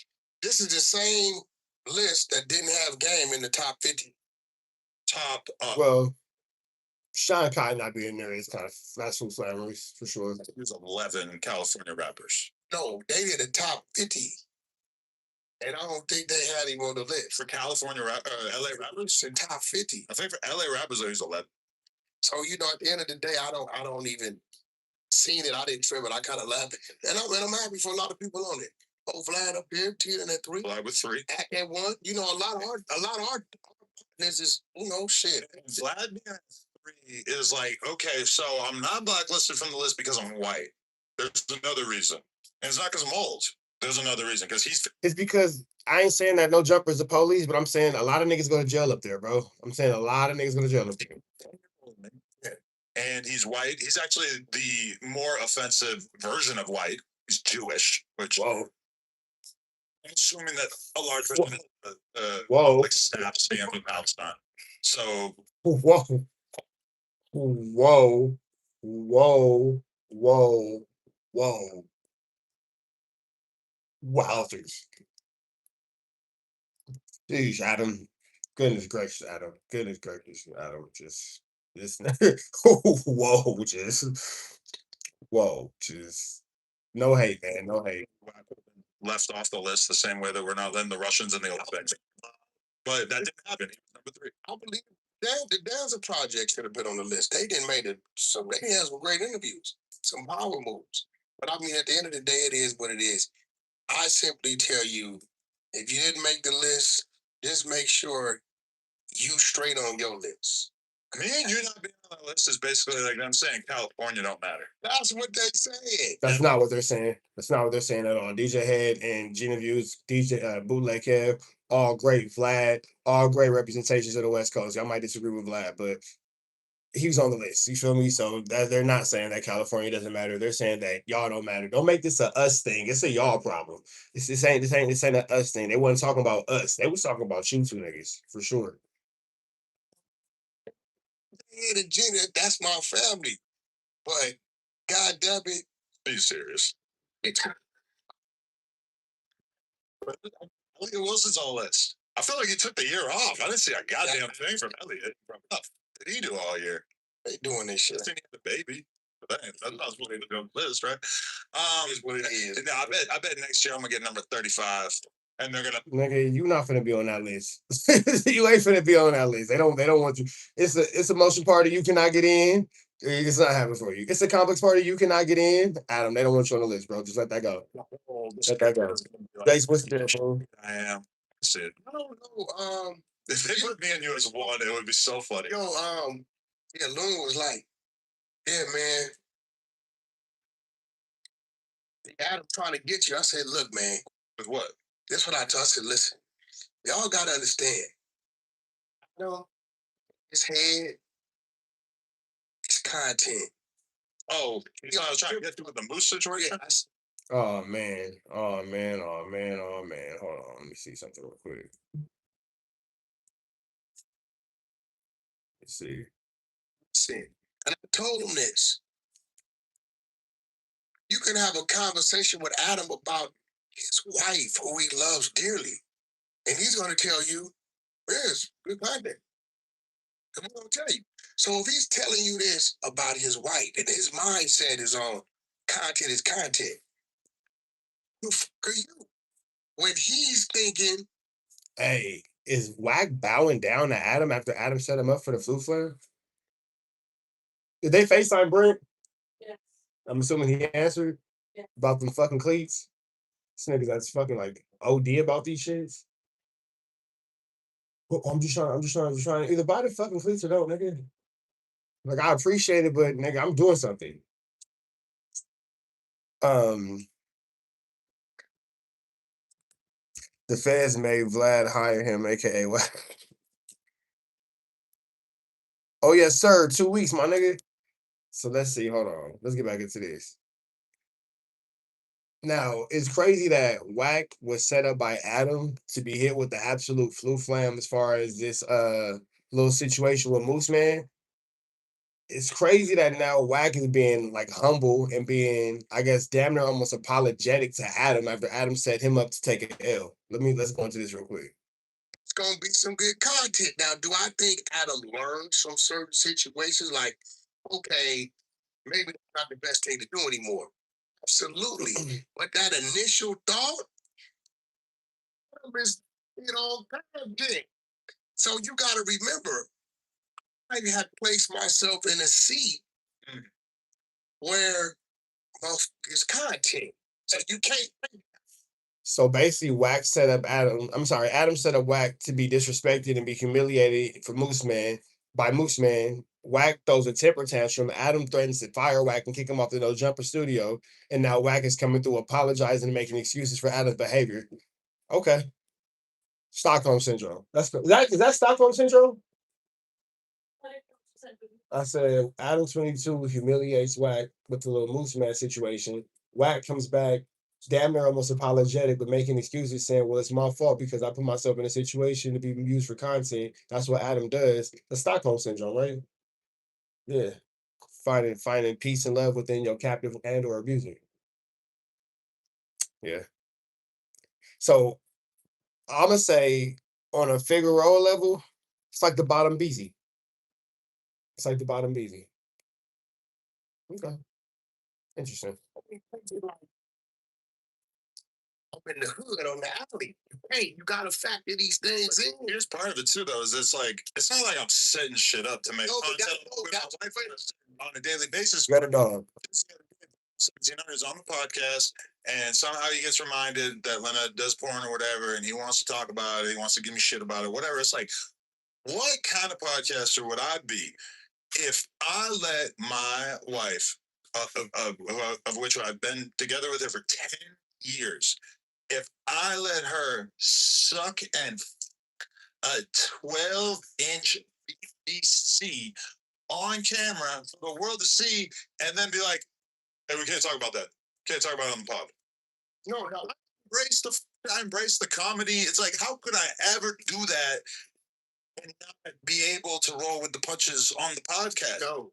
This is the same list that didn't have Game in the top 50. Well, Sean Cotton not being there is kind of that's some slammeries for sure. There's 11 California rappers. No, they did the top 50. And I don't think they had him on the list. For California LA rappers? In top 50. I think for LA rappers, he's 11. So, you know, at the end of the day, I don't even seen it. I didn't trim it. I kind of laughed. And I'm happy for a lot of people on it. Oh, Vlad up here, Tina at 3. Vlad with 3. At 1. You know, a lot of art. This is, you know, shit. Vlad being at 3 is like, okay, so I'm not blacklisted from the list because I'm white. There's another reason. And it's not because I'm old. There's another reason, because it's because I ain't saying that No Jumper is the police, but I'm saying a lot of niggas go to jail up there, bro. I'm saying a lot of niggas go to jail up there. And he's white. He's actually the more offensive version of white. He's Jewish, which I'm assuming that a large percentage of like staff stand with Palestine. So whoa. Wowzers. Jeez, Adam. Goodness gracious, Adam. Goodness gracious, Adam. Just just no hate, man. No hate. Left off the list the same way that we're not letting the Russians in the Olympics. But that didn't happen. He was number 3. I believe the Dancer Project should have been on the list. They didn't make it. So they had some great interviews, some power moves. But I mean, at the end of the day, it is what it is. I simply tell you, if you didn't make the list, just make sure you straight on your list. Me and you not being on that list is basically like them saying California don't matter. That's what they said. That's not what they're saying. That's not what they're saying at all. DJ Head and Gina Views, DJ Bootleg Kev, all great. Vlad, all great representations of the West Coast. Y'all might disagree with Vlad, but he was on the list. You feel me? So that they're not saying that California doesn't matter. They're saying that y'all don't matter. Don't make this a us thing. It's a y'all problem. This ain't a us thing. They wasn't talking about us. They was talking about you two niggas for sure. Yeah, the Gina, that's my family. But God damn it, are you serious? Elliot Wilson's on the list. I feel like he took the year off. I didn't see a goddamn thing from Elliot. What did he do all year? They doing this shit. He had the baby. That's not what he was on the list, right? Is what it is. No, I bet next year I'm gonna get number 35. And they're gonna Nigga, you not finna be on that list. You ain't finna be on that list. They don't want you. It's a motion party you cannot get in. It's not happening for you. It's a complex party you cannot get in. Adam, they don't want you on the list, bro. Just let that go. Let that go. That's what's there, bro. I am. That's it. I don't know. If they put me and you as one, it would be so funny. Yo, yeah, Loon was like, yeah, man. Adam trying to get you. I said, look, man. With what? That's what I told. I said, listen, y'all gotta understand. You know, his head, his content. Oh, you know, I was trying to get through with the Moose situation. Yeah, Oh man. Hold on. Let me see something real quick. Let's see. and I told him this. You can have a conversation with Adam about his wife, who he loves dearly, and he's going to tell you, "Yes, good content." I'm going to tell you. So if he's telling you this about his wife, and his mindset is on content is content, who the fuck are you? When he's thinking, hey, is Wack bowing down to Adam after Adam set him up for the flu flare? Did they FaceTime Brent? Yes. I'm assuming he answered about them fucking cleats. This niggas that's fucking like OD about these shits. Well, I'm just trying to either buy the fucking cleats or don't, nigga. Like I appreciate it, but nigga, I'm doing something. The feds made Vlad hire him, aka Wack. Oh yes, sir. 2 weeks, my nigga. So let's see. Hold on. Let's get back into this. Now, it's crazy that Wack was set up by Adam to be hit with the absolute flu flam as far as this little situation with Moose Man. It's crazy that now Wack is being like humble and being, I guess, damn near almost apologetic to Adam after Adam set him up to take an L. Let's go into this real quick. it's going to be some good content. Now, do I think Adam learned from certain situations? Like, okay, maybe that's not the best thing to do anymore. Absolutely. But that initial thought is, content. So you got to remember, I had placed myself in a seat where it's content. So you can't. So basically, Wack set up Adam. I'm sorry, Adam set up Wack to be disrespected and be humiliated for Moose Man by Moose Man. Wack throws a temper tantrum. Adam threatens to fire Wack and kick him off the No Jumper studio. And now Wack is coming through apologizing and making excuses for Adam's behavior. Okay. Stockholm syndrome. Is that Stockholm syndrome? I said ADAM22 humiliates Wack with the little Moose Man situation. Wack comes back, damn near almost apologetic, but making excuses, saying, "Well, it's my fault because I put myself in a situation to be used for content." That's what Adam does. The Stockholm syndrome, right? Yeah. Finding peace and love within your captive and or abuser. Yeah. So I'm gonna say on a Figueroa level, it's like the bottom beezy. It's like the bottom beezy. Okay. Interesting. Up in the hood on the alley. Hey, you gotta factor these things in. Here's part of it too, though. Is it's like it's not like I'm setting shit up to make content on a daily basis. Got a dog. 1700's on the podcast, and somehow he gets reminded that Lena does porn or whatever, and he wants to talk about it. He wants to give me shit about it, whatever. It's like, what kind of podcaster would I be if I let my wife, of which I've been together with her for 10 years, if I let her suck and a 12-inch BBC on camera for the world to see, and then be like, "Hey, we can't talk about that. Can't talk about it on the pod." No, I embrace the comedy. It's like, how could I ever do that and not be able to roll with the punches on the podcast? No.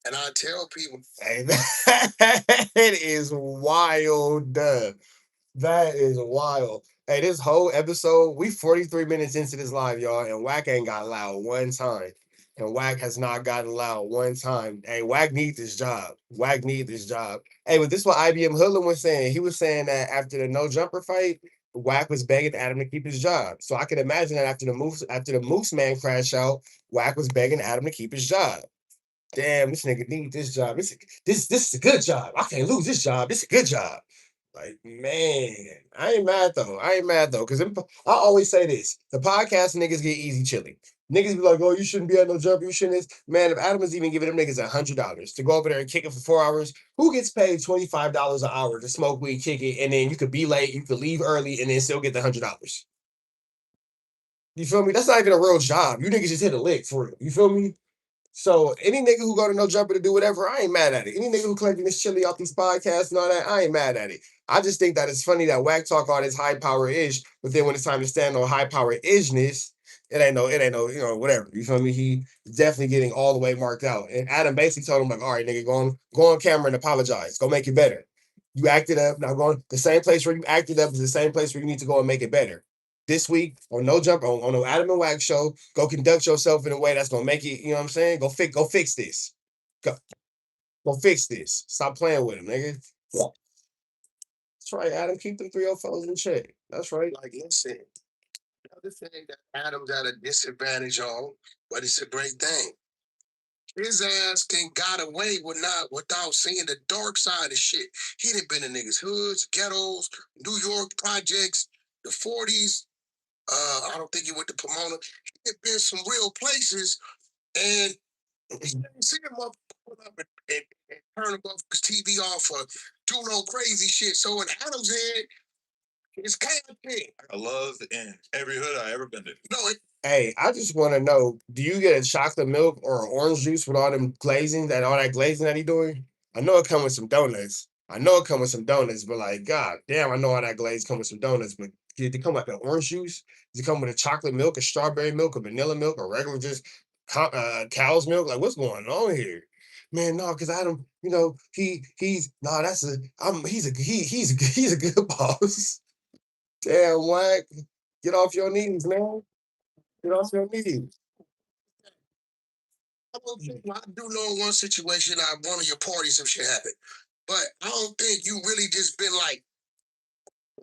And I tell people, hey, that is wild. That is wild. Hey, this whole episode, we 43 minutes into this live, y'all, and Wack ain't got loud one time. And Wack has not gotten loud one time. Hey, Wack needs this job. Wack needs this job. Hey, but this is what IBM Hoodlum was saying. He was saying that after the no jumper fight, Wack was begging Adam to keep his job. So I can imagine that after the Moose Man crash out, Wack was begging Adam to keep his job. Damn, this nigga need this job. This is a good job. I can't lose this job. This is a good job. Like, man, I ain't mad though. Because I always say this: the podcast niggas get easy chilling. Niggas be like, "Oh, you shouldn't be at no jump. You shouldn't." Man, if Adam was even giving them niggas $100 to go over there and kick it for 4 hours, who gets paid $25 an hour to smoke weed, kick it, and then you could be late, you could leave early, and then still get the $100? You feel me? That's not even a real job. You niggas just hit a lick for real. You feel me? So any nigga who go to no jumper to do whatever, I ain't mad at it. Any nigga who collecting this chili off these podcasts and all that, I ain't mad at it. I just think that it's funny that Wack talk all this high power ish, but then when it's time to stand on high power ishness, it ain't no, whatever. You feel me? He definitely getting all the way marked out. And Adam basically told him, like, all right, nigga, go on camera and apologize. Go make it better. You acted up. Now going the same place where you acted up is the same place where you need to go and make it better. This week on No Jump on the Adam and Wack show, go conduct yourself in a way that's gonna make it. You know what I'm saying? Go fix this. Go fix this. Stop playing with him, nigga. That's right, Adam. Keep them 304s in check. That's right. Like, listen, the other thing that Adam's at a disadvantage on, but it's a great thing. His ass can got away without seeing the dark side of shit. He done been in niggas' hoods, ghettos, New York projects, the 40s. I don't think he went to Pomona. He been some real places, and you see him up, pull up and turn him off his TV off or do no crazy shit. So in Adam's head, it's kind of thing. I love in every hood I ever been to. No, Hey, I just want to know: do you get a chocolate milk or an orange juice with all them glazing that he doing? I know it come with some donuts. But like, god damn, I know all that glaze come with some donuts. But did it come with an orange juice? Does it come with a chocolate milk, a strawberry milk, a vanilla milk, or regular just cow's milk? Like, what's going on here? Man, no, because Adam, he's no, that's a he's a good boss. Damn, Wack, get off your knees, man. Get off your knees. I do know in one situation, one of your parties, some shit happened. But I don't think you really just been like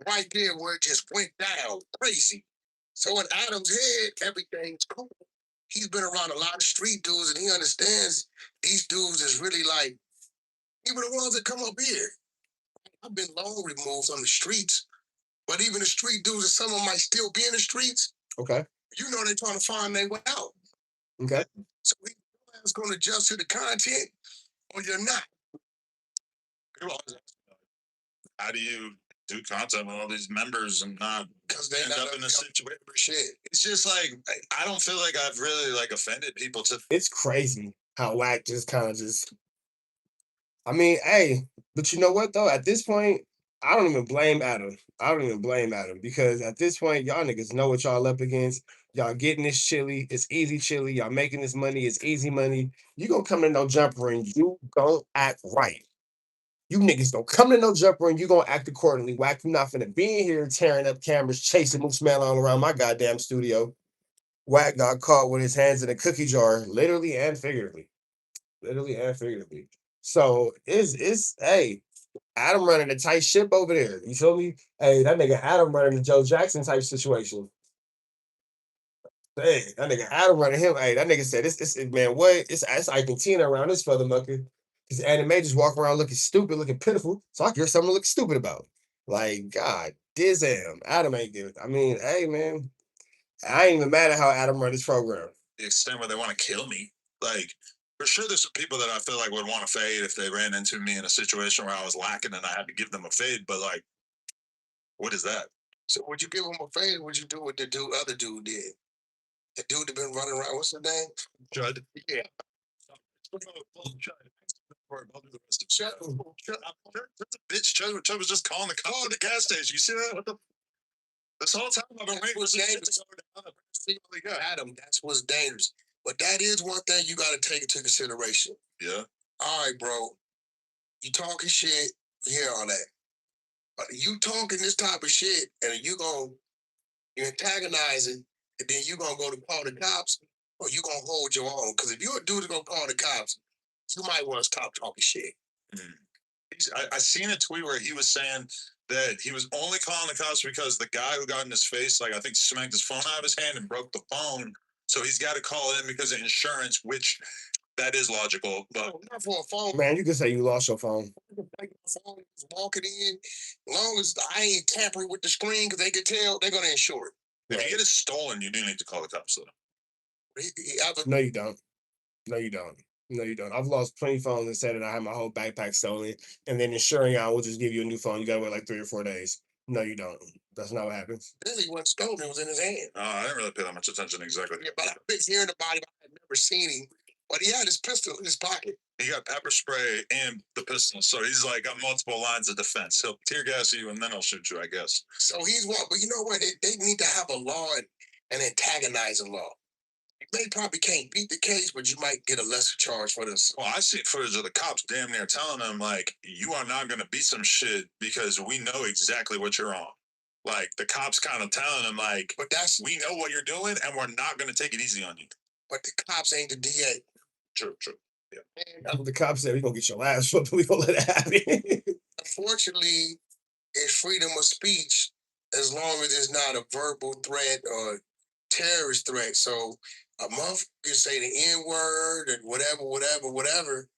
right there where it just went down crazy. So in Adam's head, everything's cool. He's been around a lot of street dudes and he understands these dudes is really like, even the ones that come up here. I've been long removed from the streets, but even the street dudes, some of them might still be in the streets. Okay. You know they're trying to find their way out. Okay. So he's going to adjust to the content or you're not. How do you do content with all these members and not because they end up in a situation? Shit. It's just like I don't feel like I've really like offended people to. It's crazy how Wack just kind of just. I mean, hey, but you know what though? At this point, I don't even blame Adam. Because at this point, y'all niggas know what y'all up against. Y'all getting this chili. It's easy chili. Y'all making this money. It's easy money. You gonna come to No Jumper and you gonna act right. You niggas don't come to No Jumper and you gonna act accordingly. Wack, you not finna be in here tearing up cameras, chasing Moose Man all around my goddamn studio. Wack got caught with his hands in a cookie jar, literally and figuratively. So it's hey, Adam running a tight ship over there. You feel me? Hey, that nigga Adam running the Joe Jackson type situation. Hey, that nigga Adam running him. Hey, that nigga said it's man, what? It's Argentina around this further mucker. His anime just walk around looking stupid, looking pitiful. So I hear something to look stupid about. Like, God, damn, Adam ain't good. I mean, hey man, I ain't even mad at how Adam run this program. The extent where they want to kill me. Like, for sure, there's some people that I feel like would want to fade if they ran into me in a situation where I was lacking and I had to give them a fade. But like, what is that? So would you give him a fade? Would you do what the other dude did? The dude that been running around. What's his name? Judd. Yeah. Shut bitch. Judd was just calling the cops at the gas station. You see that? What the? This whole time I've been waiting for shit to go down. Adam, that's what's dangerous. But that is one thing you got to take into consideration. Yeah. All right, bro. You talking shit, you hear all that. But you talking this type of shit and you're antagonizing and then you gonna go to call the cops or you gonna hold your own. Because if you're a dude that's gonna call the cops, you might want to stop talking shit. Mm. I seen a tweet where he was saying that he was only calling the cops because the guy who got in his face, like I think smacked his phone out of his hand and broke the phone. So he's got to call in because of insurance, which that is logical. But not for a phone. Man, you can say you lost your phone. Walking in, as long as I ain't tampering with the screen because they could tell, they're gonna insure it. If you get it stolen, you do need to call the cops, though. No, you don't. No, you don't. No, you don't. I've lost plenty of phones and said that I had my whole backpack stolen, and then insuring y'all will just give you a new phone. You gotta wait like 3 or 4 days. No, you don't. That's not what happens. Really wasn't stolen, it was in his hand. I didn't really pay that much attention exactly. Yeah, but I've been hearing about him. I've never seen him. But he had his pistol in his pocket. He got pepper spray and the pistol. So he's like got multiple lines of defense. He'll tear gas you and then he'll shoot you, I guess. So he's what? But you know what? They need to have a law and antagonize a law. They probably can't beat the case, but you might get a lesser charge for this. Well, I see footage of the cops damn near telling them, like, you are not going to beat some shit because we know exactly what you're on. Like, the cops kind of telling them, like, But that's we know what you're doing and we're not going to take it easy on you. but the cops ain't the DA. True, true. Yeah. That's what the cops said. We're gonna get your ass whooped. We gonna let it happen. Unfortunately, it's freedom of speech as long as it's not a verbal threat or terrorist threat. So a motherfucker can say the N-word and whatever.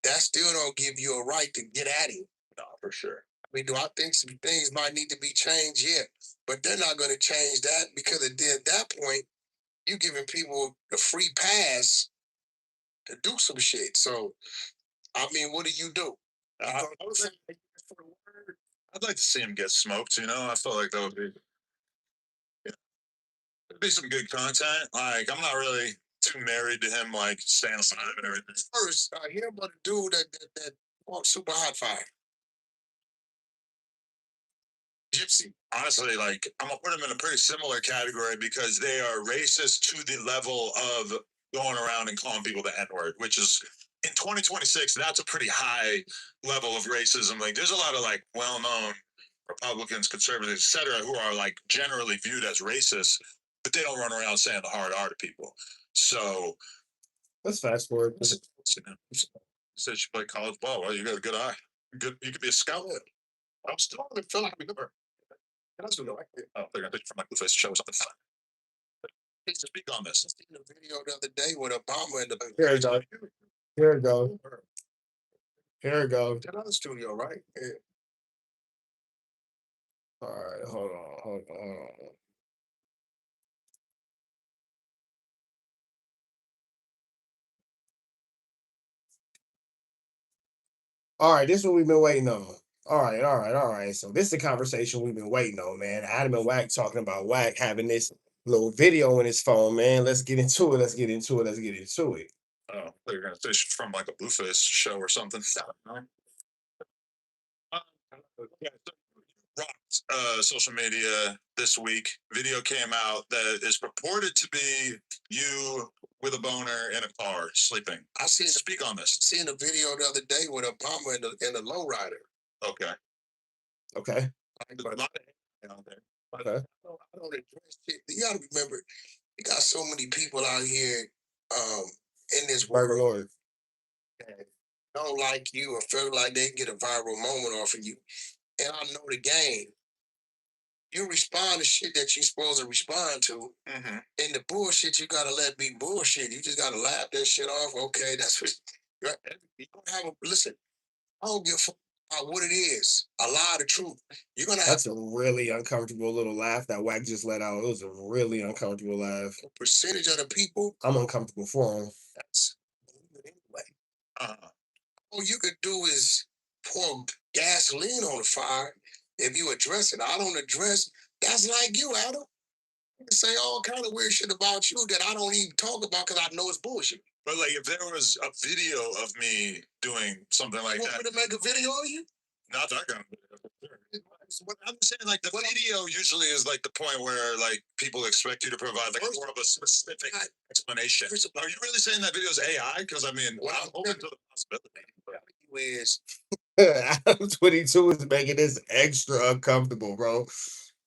That still don't give you a right to get at him. No, for sure. I mean, do I think some things might need to be changed? Yeah, but they're not going to change that because at that point, you giving people the free pass to do some shit. So, I mean, what do you do? I'd like to see him get smoked, you know? I feel like that would be, it'd be some good content. Like, I'm not really too married to him, like, staying alive and everything. First, hear about the dude that walked super hot fire. Gypsy. Honestly, like, I'm gonna put them in a pretty similar category because they are racist to the level of going around and calling people the N-word, which is in 2026, that's a pretty high level of racism. Like, there's a lot of like well-known Republicans, conservatives, etc., who are like generally viewed as racist, but they don't run around saying the hard R to people. So Let's fast forward. said she played college ball. Well, you got a good eye. Good, you could be a scout. I'm still feeling like a good. Oh, they're gonna take you from like Blueface show or something. Please speak on this. I seen a video the other day with Obama in the Here we go. Here we go. Here we go. another studio, right? Yeah. All right, hold on. All right, this is what we've been waiting on. All right. So this is the conversation we've been waiting on, man. Adam and Wack talking about Wack having this little video in his phone, man. Let's get into it. Oh, they're gonna fish from like a Blueface show or something. Yeah, rocked social media this week. Video came out that is purported to be you with a boner in a car sleeping. I seen Speak on this. seen a video the other day with Obama in the lowrider. Okay. Okay. There's a lot of out there. Okay. I don't address shit. You gotta remember, you got so many people out here in this Right, world Lord. that don't like you or feel like they can get a viral moment off of you. And I know the game. You respond to shit that you're supposed to respond to. Mm-hmm. And the bullshit you gotta let be bullshit. You just gotta laugh that shit off. Okay, that's what you don't have a listen. I don't give a fuck about what it is. A lie of the truth. You're gonna have That's a really uncomfortable little laugh that Wack just let out. It was a really uncomfortable laugh. a percentage of the people. I'm uncomfortable for him. That's anyway. All you could do is pour gasoline on the fire if you address it. I don't address. That's like you, Adam. You can say all kind of weird shit about you that I don't even talk about because I know it's bullshit. But like, if there was a video of me doing something like You want that, me to make a video of you? not that kind of video. What I'm saying, like the video usually is like the point where like people expect you to provide like more of a specific explanation. Are you really saying that video is AI? Because I mean, I'm open to the possibility. Is ADAM22 is making this extra uncomfortable, bro.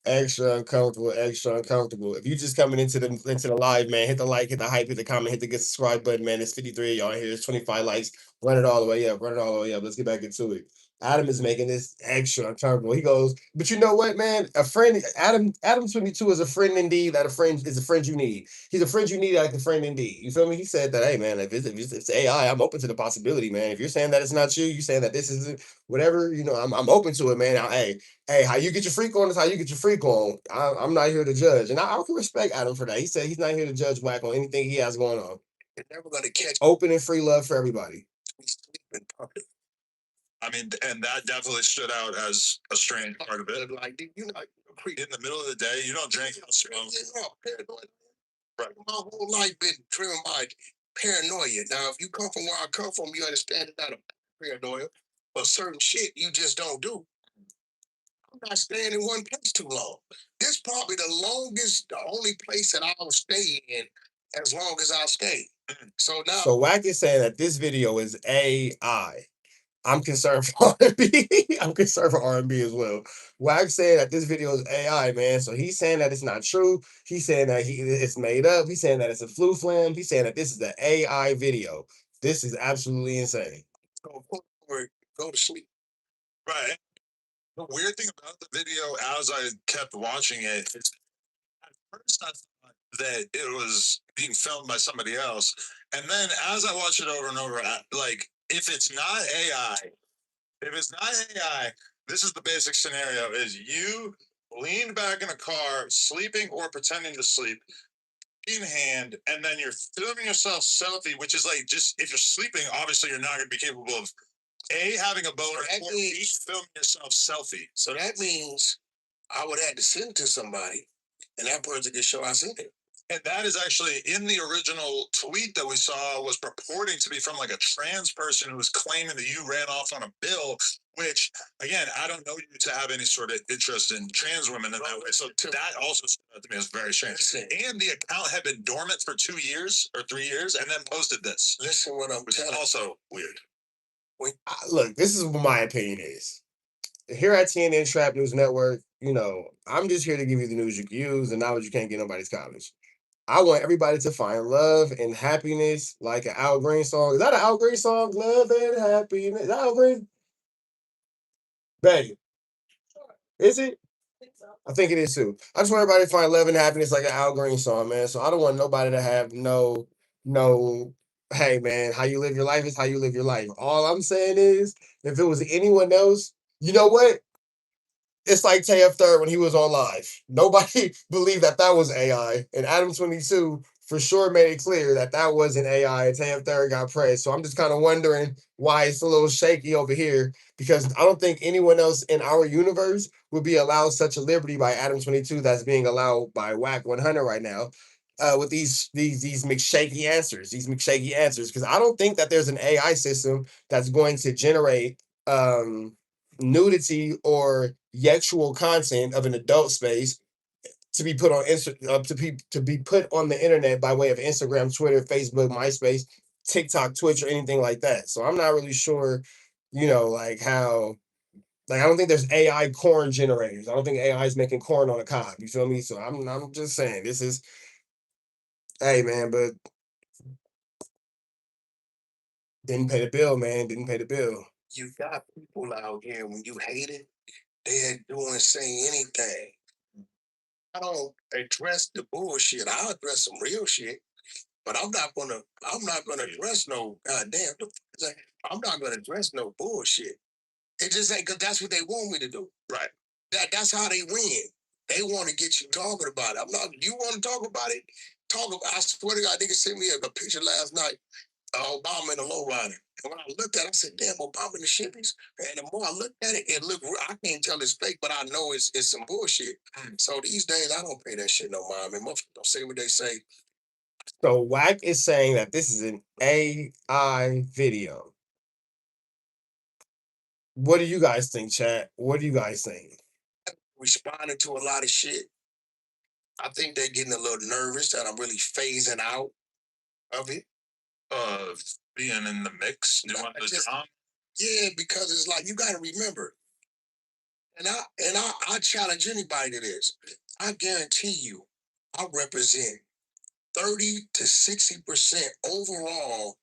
Extra uncomfortable. If you just coming into the live, man, hit the like, hit the hype, hit the comment, hit the get subscribe button, man. It's 53 of y'all here. It's 25 likes. Run it all the way up. Let's get back into it. Adam is making this extra uncomfortable. He goes, but you know what, man? A friend, Adam22 is a friend indeed. That a friend is a friend you need. He's a friend you need, like a friend indeed. You feel me? He said that, hey, man, if it's AI, I'm open to the possibility, man. If you're saying that it's not you saying that this isn't whatever, I'm open to it, man. Now, hey, how you get your freak on is how you get your freak on. I'm not here to judge. And I can respect Adam for that. He said he's not here to judge Wack on anything he has going on. you're never gonna catch Open and free love for everybody. me sleeping public. I mean, and that definitely stood out as a strange part of it. Like, you know, In the middle of the day, you don't drink, don't smoke. Paranoid. Right. My whole life been driven by paranoia. Now, if you come from where I come from, you understand it's not a paranoia, but certain shit you just don't do. I'm not staying in one place too long. This probably the longest, the only place that I'll stay in as long as I stay. So now, So Wack is saying that this video is AI. I'm concerned for R&B. I'm concerned for R&B as well. Wack saying that this video is AI, man. So he's saying that it's not true. He's saying that it's made up. He's saying that it's a flu flam. He's saying that this is an AI video. This is absolutely insane. go to sleep. Right. The weird thing about the video, as I kept watching it, is at first I thought that it was being filmed by somebody else, and then as I watch it over and over, like if it's not AI, this is the basic scenario: is you lean back in a car, sleeping or pretending to sleep, in hand, and then you're filming yourself selfie, which is like just if you're sleeping, obviously you're not going to be capable of having a boner, or filming yourself selfie. So that means I would have to send it to somebody, and that person could show I sent it. And that is actually in the original tweet that we saw was purporting to be from like a trans person who was claiming that you ran off on a bill, which again, I don't know you to have any sort of interest in trans women in that way. So that also stood out to me as very strange. And the account had been dormant for 2 years or 3 years and then posted this. Listen what I'm which is also weird. Look, this is what my opinion is. Here at TNN Trap News Network, I'm just here to give you the news you can use and knowledge you can't get nobody's college. I want everybody to find love and happiness like an Al Green song. Is that an Al Green song? Love and happiness. Is that Al Green? Betty. Is it? I think it is too. I just want everybody to find love and happiness like an Al Green song, man. So I don't want nobody to have no, hey man, how you live your life is how you live your life. All I'm saying is, if it was anyone else, you know what? It's like TF Third when he was on live. Nobody believed that was AI, and ADAM22 for sure made it clear that wasn't AI, and TF Third got praised. So I'm just kind of wondering why it's a little shaky over here, because I don't think anyone else in our universe would be allowed such a liberty by ADAM22 that's being allowed by Wack 100 right now. With these McShaky answers, because I don't think that there's an AI system that's going to generate nudity or sexual content of an adult space to be put on to be put on the internet by way of Instagram, Twitter, Facebook, MySpace, TikTok, Twitch, or anything like that. So I'm not really sure, like how. Like, I don't think there's AI corn generators. I don't think AI is making corn on a cob. You feel me? So I'm just saying this is, hey man, but didn't pay the bill, man. Didn't pay the bill. You got people out here when you hate it, they're doing saying anything. I don't address the bullshit. I'll address some real shit, but I'm not gonna address no goddamn. I'm not gonna address no bullshit. It just ain't because that's what they want me to do. Right. That's how they win. They want to get you talking about it. I'm not. You want to talk about it? Talk about. I swear to God, nigga sent me a picture last night. Obama in a lowrider. And when I looked at it, I said, damn, Obama in the shippies. And the more I looked at it, it looked, I can't tell it's fake, but I know it's some bullshit. So these days, I don't pay that shit no mind. I mean, motherfuckers don't say what they say. So Wack is saying that this is an AI video. What do you guys think, chat? What do you guys think? Responding to a lot of shit. I think they're getting a little nervous that I'm really phasing out of it. Of being in the mix, doing the drama. Yeah, because it's like you got to remember, and I challenge anybody to this. I guarantee you, I represent 30 to 60% overall.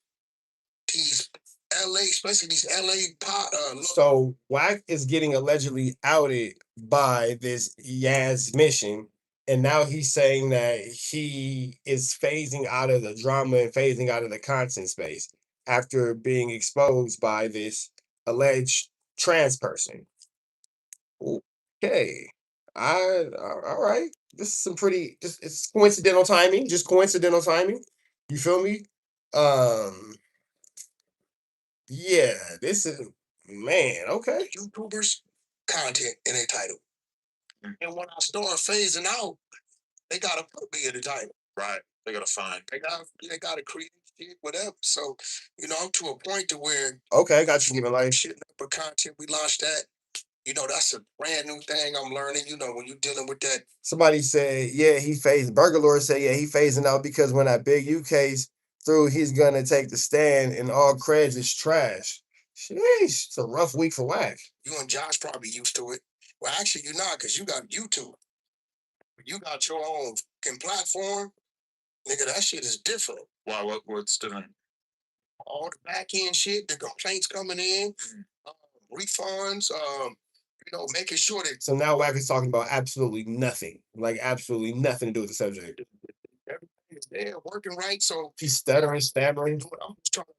These LA, especially these LA pot. So Wack is getting allegedly outed by this Yaz mission, and now he's saying that he is phasing out of the drama and phasing out of the content space after being exposed by this alleged trans person. Okay, all right. This is some pretty. It's coincidental timing. Just coincidental timing. You feel me? Yeah, this is, man, okay. YouTubers content in a title. And when I start phasing out, they gotta put me in the title. Right. They gotta create shit, whatever. So, I'm to a point to where okay, got you giving life. Shit for content, we launched that. You know, that's a brand new thing I'm learning. You know, when you're dealing with that. Somebody said, yeah, he phased. Burger Lord said, yeah, he phasing out because when that Big U case through, he's gonna take the stand, and all creds is trash. Sheesh, it's a rough week for Wack. You and Josh probably used to it. Well, actually, you're not because you got YouTube. You got your own fucking platform. Nigga, that shit is different. Why? What's different? All the back end shit, the complaints coming in, refunds, making sure that. So now Wack is talking about absolutely nothing, like absolutely nothing to do with the subject. Everything is there, working right. So he's stuttering, stammering. I'm just trying to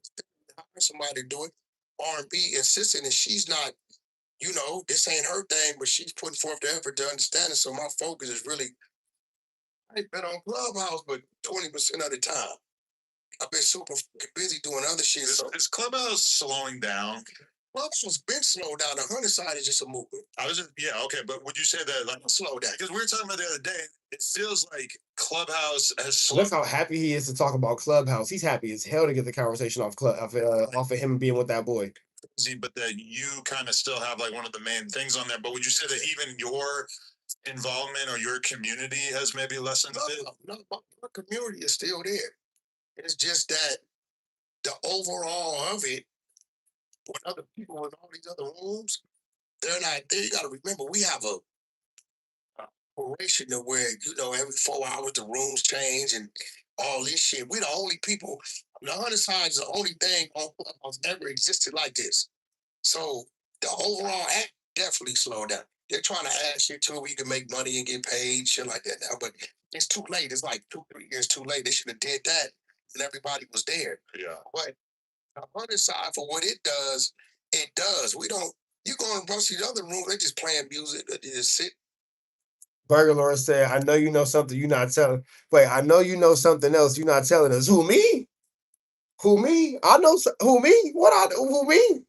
hire somebody to do it. R&B assistant, and she's not, this ain't her thing, but she's putting forth the effort to understand it. So my focus is really, I've been on Clubhouse, but 20% of the time. I've been super busy doing other shit. So Is Clubhouse slowing down? Clubhouse been slowed down. The 100 side is just a movement. Okay, but would you say that like slow down? Because we were talking about the other day, it feels like Clubhouse has slowed. Look how happy he is to talk about Clubhouse. He's happy as hell to get the conversation off of him being with that boy. But that you kind of still have like one of the main things on there. But would you say that even your involvement or your community has maybe lessened a bit? No, my community is still there. It's just that the overall of it, when other people in all these other rooms, they're not there. You got to remember, we have a operation where, every 4 hours the rooms change and all this shit. We're the only people, the 100 side is the only thing on Clubhouse ever existed like this. So the overall act definitely slowed down. They're trying to add shit to it where you can make money and get paid, shit like that now. But it's too late. It's like 2-3 years too late. They should have did that and everybody was there. Yeah. But the other side for what it does, it does. We don't, you go and brush the other room, they just playing music, they just sit. Burger Lord said, I know you know something you're not telling. Wait, I know you know something else you're not telling us. Who, me? Who, me? I know, who, me? Who, me?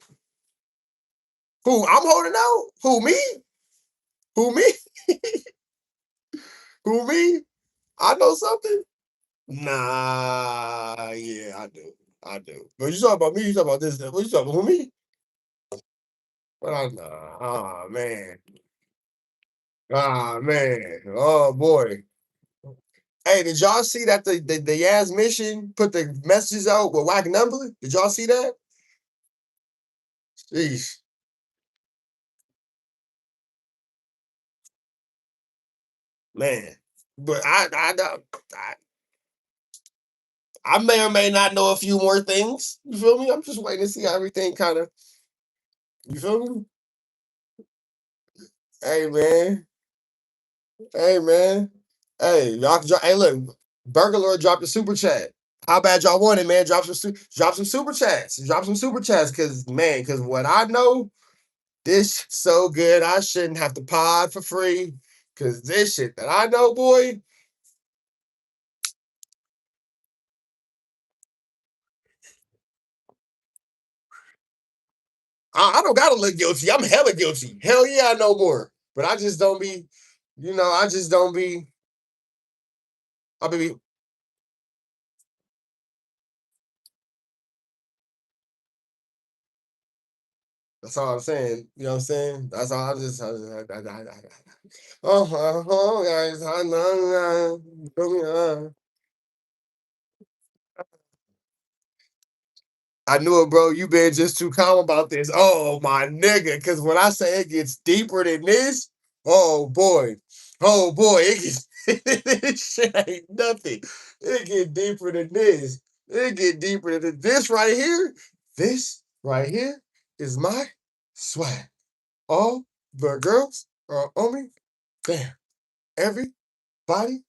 Who, I'm holding out? Who, me? Who, me? Who, me? I know something? Nah, yeah, I do. But you talking about me, you talking about this, what you talking about, who, me? Nah, man. Ah, man. Oh, boy. Hey, did y'all see that the Yaz mission put the messages out with Wack number? Did y'all see that? Jeez. Man. But I may or may not know a few more things. You feel me? I'm just waiting to see how everything kind of, you feel me? Hey, man. Hey, man. Hey, y'all can drop, hey, look, Burger Lord dropped a super chat. How bad y'all want it, man? Drop some super chats. Drop some super chats, cause what I know, this so good I shouldn't have to pod for free. Cause this shit that I know, boy. I don't gotta look guilty. I'm hella guilty. Hell yeah, I know more. But I just don't be, I just don't be. I be. That's all I'm saying. You know what I'm saying? That's all I'm just. Guys, I know. I knew it, bro. You been just too calm about this. Oh, my nigga. Because when I say it gets deeper than this, oh, boy. Oh, boy. It gets, this shit ain't nothing. It get deeper than this. It get deeper than this right here. This right here is my swag. All the girls are on me. Damn. Everybody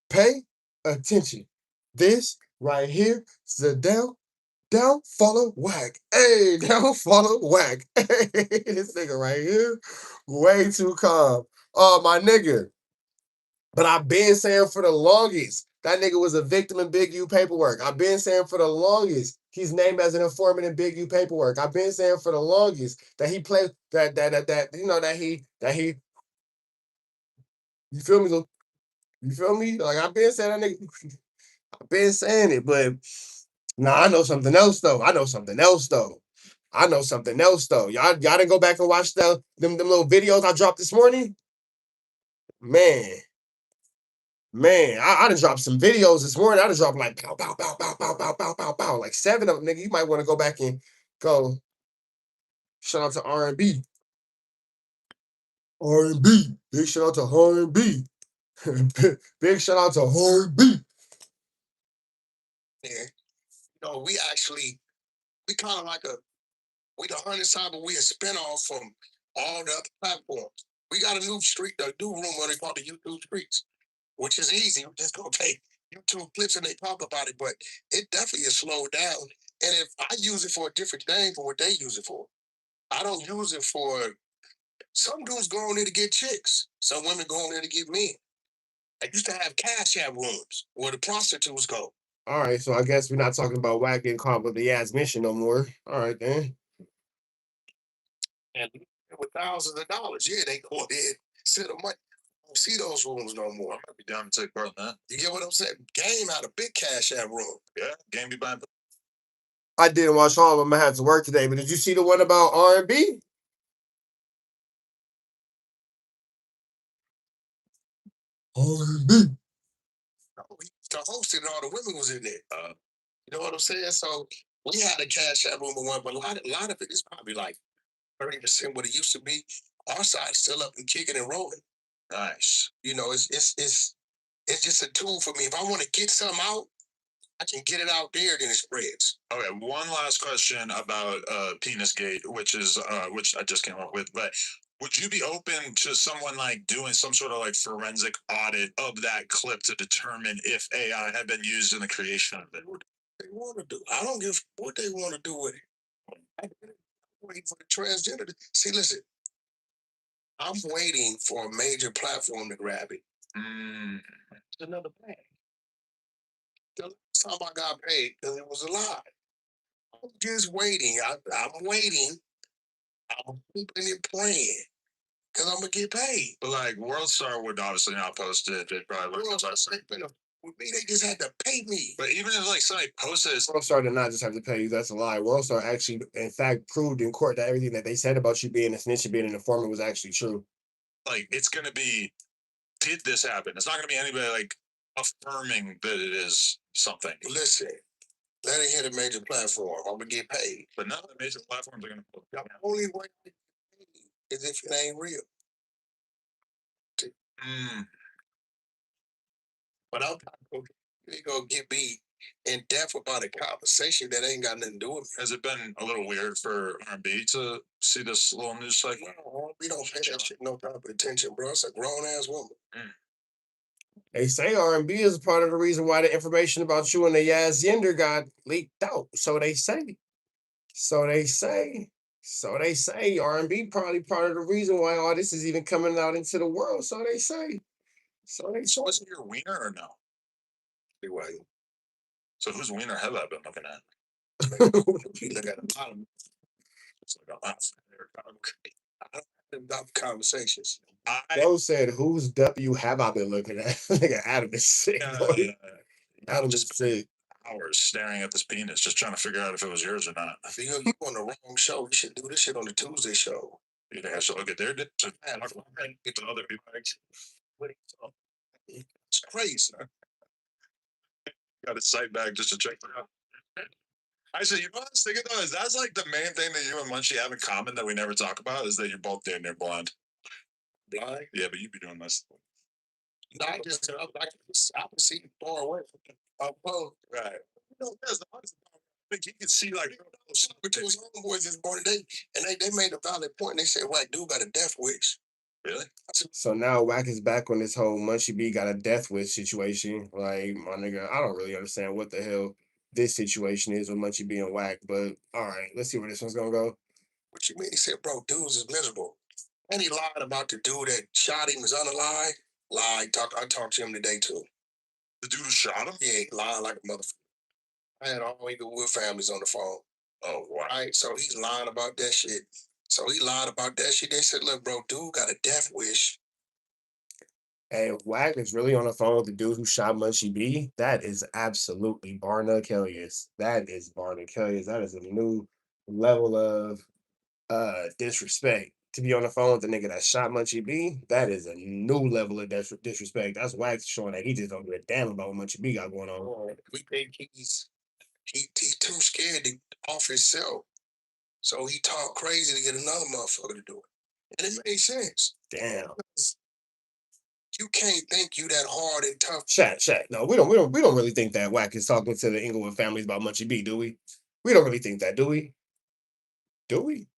pay attention. This right here is the down, follow, Wack. Hey, down, follow, Wack. Hey, this nigga right here, way too calm. Oh, my nigga. But I've been saying for the longest, that nigga was a victim in Big U paperwork. I've been saying for the longest, he's named as an informant in Big U paperwork. I've been saying for the longest that he played that he. You feel me? You feel me? Like I've been saying that nigga. I've been saying it, but nah, I know something else though. I know something else though. Y'all didn't go back and watch them little videos I dropped this morning? Man. Man, I done dropped some videos this morning. I done dropped like pow, pow, pow, pow, pow, pow, pow, pow, pow, like 7 of them, nigga. You might want to go back and go. Shout out to R&B. R&B. Big shout out to R&B. Big shout out to R&B. Yeah. We kind of like we the honey side, but we a spinoff from all the other platforms. We got a new room where they call the YouTube streets, which is easy. We just gonna take YouTube clips and they talk about it, but it definitely is slowed down. And if I use it for a different thing from what they use it for, I don't use it for. Some dudes go on there to get chicks. Some women go on there to get men. I used to have cash app rooms where the prostitutes go. All right, so I guess we're not talking about Wack getting caught with the ass mission no more. All right, then. And with thousands of dollars, yeah, they go there, sit them money. I don't see those rooms no more. I might be down to take part in that. You get what I'm saying? Game had a big cash app room. Yeah, Game be buying. I didn't watch all of them. I had to work today, but did you see the one about R&B? R&B. No, he used to host it and all the women was in there. You know what I'm saying? So we had a cash app room one, but a lot of it is probably like 30% what it used to be. Our side's still up and kicking and rolling. Nice. You know, it's just a tool for me. If I want to get something out, I can get it out there, then it spreads. Okay, one last question about Penis Gate, which I just came up with, but would you be open to someone like doing some sort of like forensic audit of that clip to determine if AI had been used in the creation of it? What they want to do. I don't give what they want to do with it. I'm waiting for the transgender. See, listen, I'm waiting for a major platform to grab it. It's another bag. The last time I got paid, because it was a lie. I'm just waiting. I'm waiting. I'm keeping it playing. Because I'm going to get paid. But like WorldStar would obviously not post it. They probably looked at with me, they just had to pay me. But even if like somebody posted it, WorldStar did not just have to pay you. That's a lie. WorldStar actually, in fact, proved in court that everything that they said about you being a snitch and being an informant was actually true. Like, it's going to be, did this happen? It's not going to be anybody like affirming that it is something. Listen, let it hit a major platform. I'm going to get paid. But none of the major platforms are going to put the only way to get paid is if it ain't real. But I'm not going to get me in depth about a conversation that ain't got nothing to do with me. Has it been a little weird for R&B to see this little news cycle? No, we don't pay that shit no type of attention, bro. It's a grown ass woman. They say R&B is part of the reason why the information about you and the Yazzinder got leaked out. So they say. So they say. So they say. R&B probably part of the reason why all this is even coming out into the world. So they say. So they say. Was it your wiener or no? So whose wiener have I been looking at? You look at a lot of them. It's like a lot of enough conversations. Joe said, "Whose W have I been looking at?" Nigga, Adam is sick. Adam is sick. Hours staring at this penis, just trying to figure out if it was yours or not. I feel you on the wrong show. We should do this shit on the Tuesday show. You think I should look at their dick? Get to other people. It's crazy. Got his site back just to check it out. I said, you know what I was thinking though, is that's like the main thing that you and Munchie have in common that we never talk about is that you're both damn near blind. Blind? Yeah, but you be doing this. No, I can see far away from right. You know, that's the honest part. I think you can see like between homeboys this morning, they made a valid point. They said, "Wack dude got a death wish." Really? So now Wack is back on this whole Munchie B got a death wish situation. Like, my nigga, I don't really understand what the hell this situation is with Munchie B and Wack, but all right, let's see where this one's gonna go. What you mean? He said, "Bro, dudes is miserable." And he lied about the dude that shot him was unalive. Lied. I talked to him today too. The dude who shot him? Yeah, he lied like a motherfucker. I had all Inglewood families on the phone. Oh, wow. Right? So he's lying about that shit. So he lied about that shit. They said, "Look, bro, dude got a death wish." Hey, if Wack is really on the phone with the dude who shot Munchie B, that is absolutely Barnacelius. That is Barnacelius. That is a new level of disrespect. To be on the phone with the nigga that shot Munchie B, that is a new level of disrespect. That's Wack showing that he just don't give a damn about what Munchie B got going on. We think he's too scared to off himself. So he talked crazy to get another motherfucker to do it. And it made sense. Damn. You can't think you that hard and tough. Shaq. No, we don't really think that Wack is talking to the Inglewood families about Munchie B, do we? We don't really think that, do we? Do we?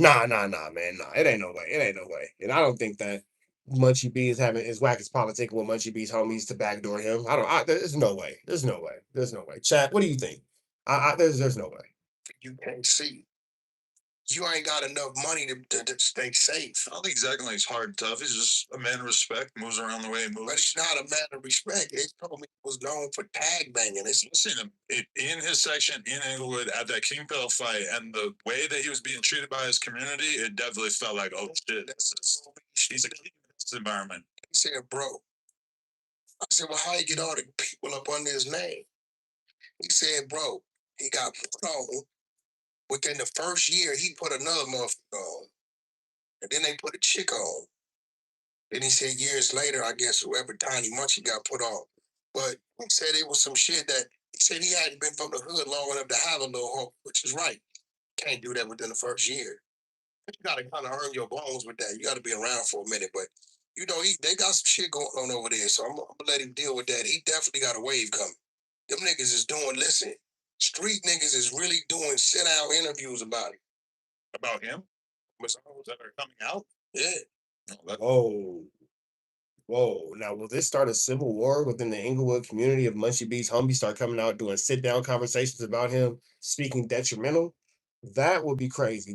Nah, man. Nah, it ain't no way. It ain't no way. And I don't think that Munchie B is Wack is politicking with Munchie B's homies to backdoor him. There's no way. There's no way. There's no way. Chat, what do you think? There's no way. You can't see. You ain't got enough money to stay safe. I don't think exactly he's hard and tough. He's just a man of respect, moves around the way he moves. But he's not a man of respect. They told me he was known for tag banging. I've seen him in his section in Inglewood at that King Pedal fight, and the way that he was being treated by his community, it definitely felt like, oh shit, he's a king in this environment. He said, bro. I said, well, how you get all the people up under his name? He said, bro, he got put on. Within the first year, he put another motherfucker on. And then they put a chick on. Then he said years later, I guess whoever Tiny Munchie got put on. But he said it was some shit that he said he hadn't been from the hood long enough to have a little hope, which is right. Can't do that within the first year. You got to kind of earn your bones with that. You got to be around for a minute. But, you know, they got some shit going on over there. So I'm going to let him deal with that. He definitely got a wave coming. Them niggas is doing, listen, street niggas is really doing sit-down interviews about it. About him? Was that are coming out? Yeah. Whoa. Now, will this start a civil war within the Inglewood community of Munchie B's homies start coming out doing sit-down conversations about him speaking detrimental? That would be crazy.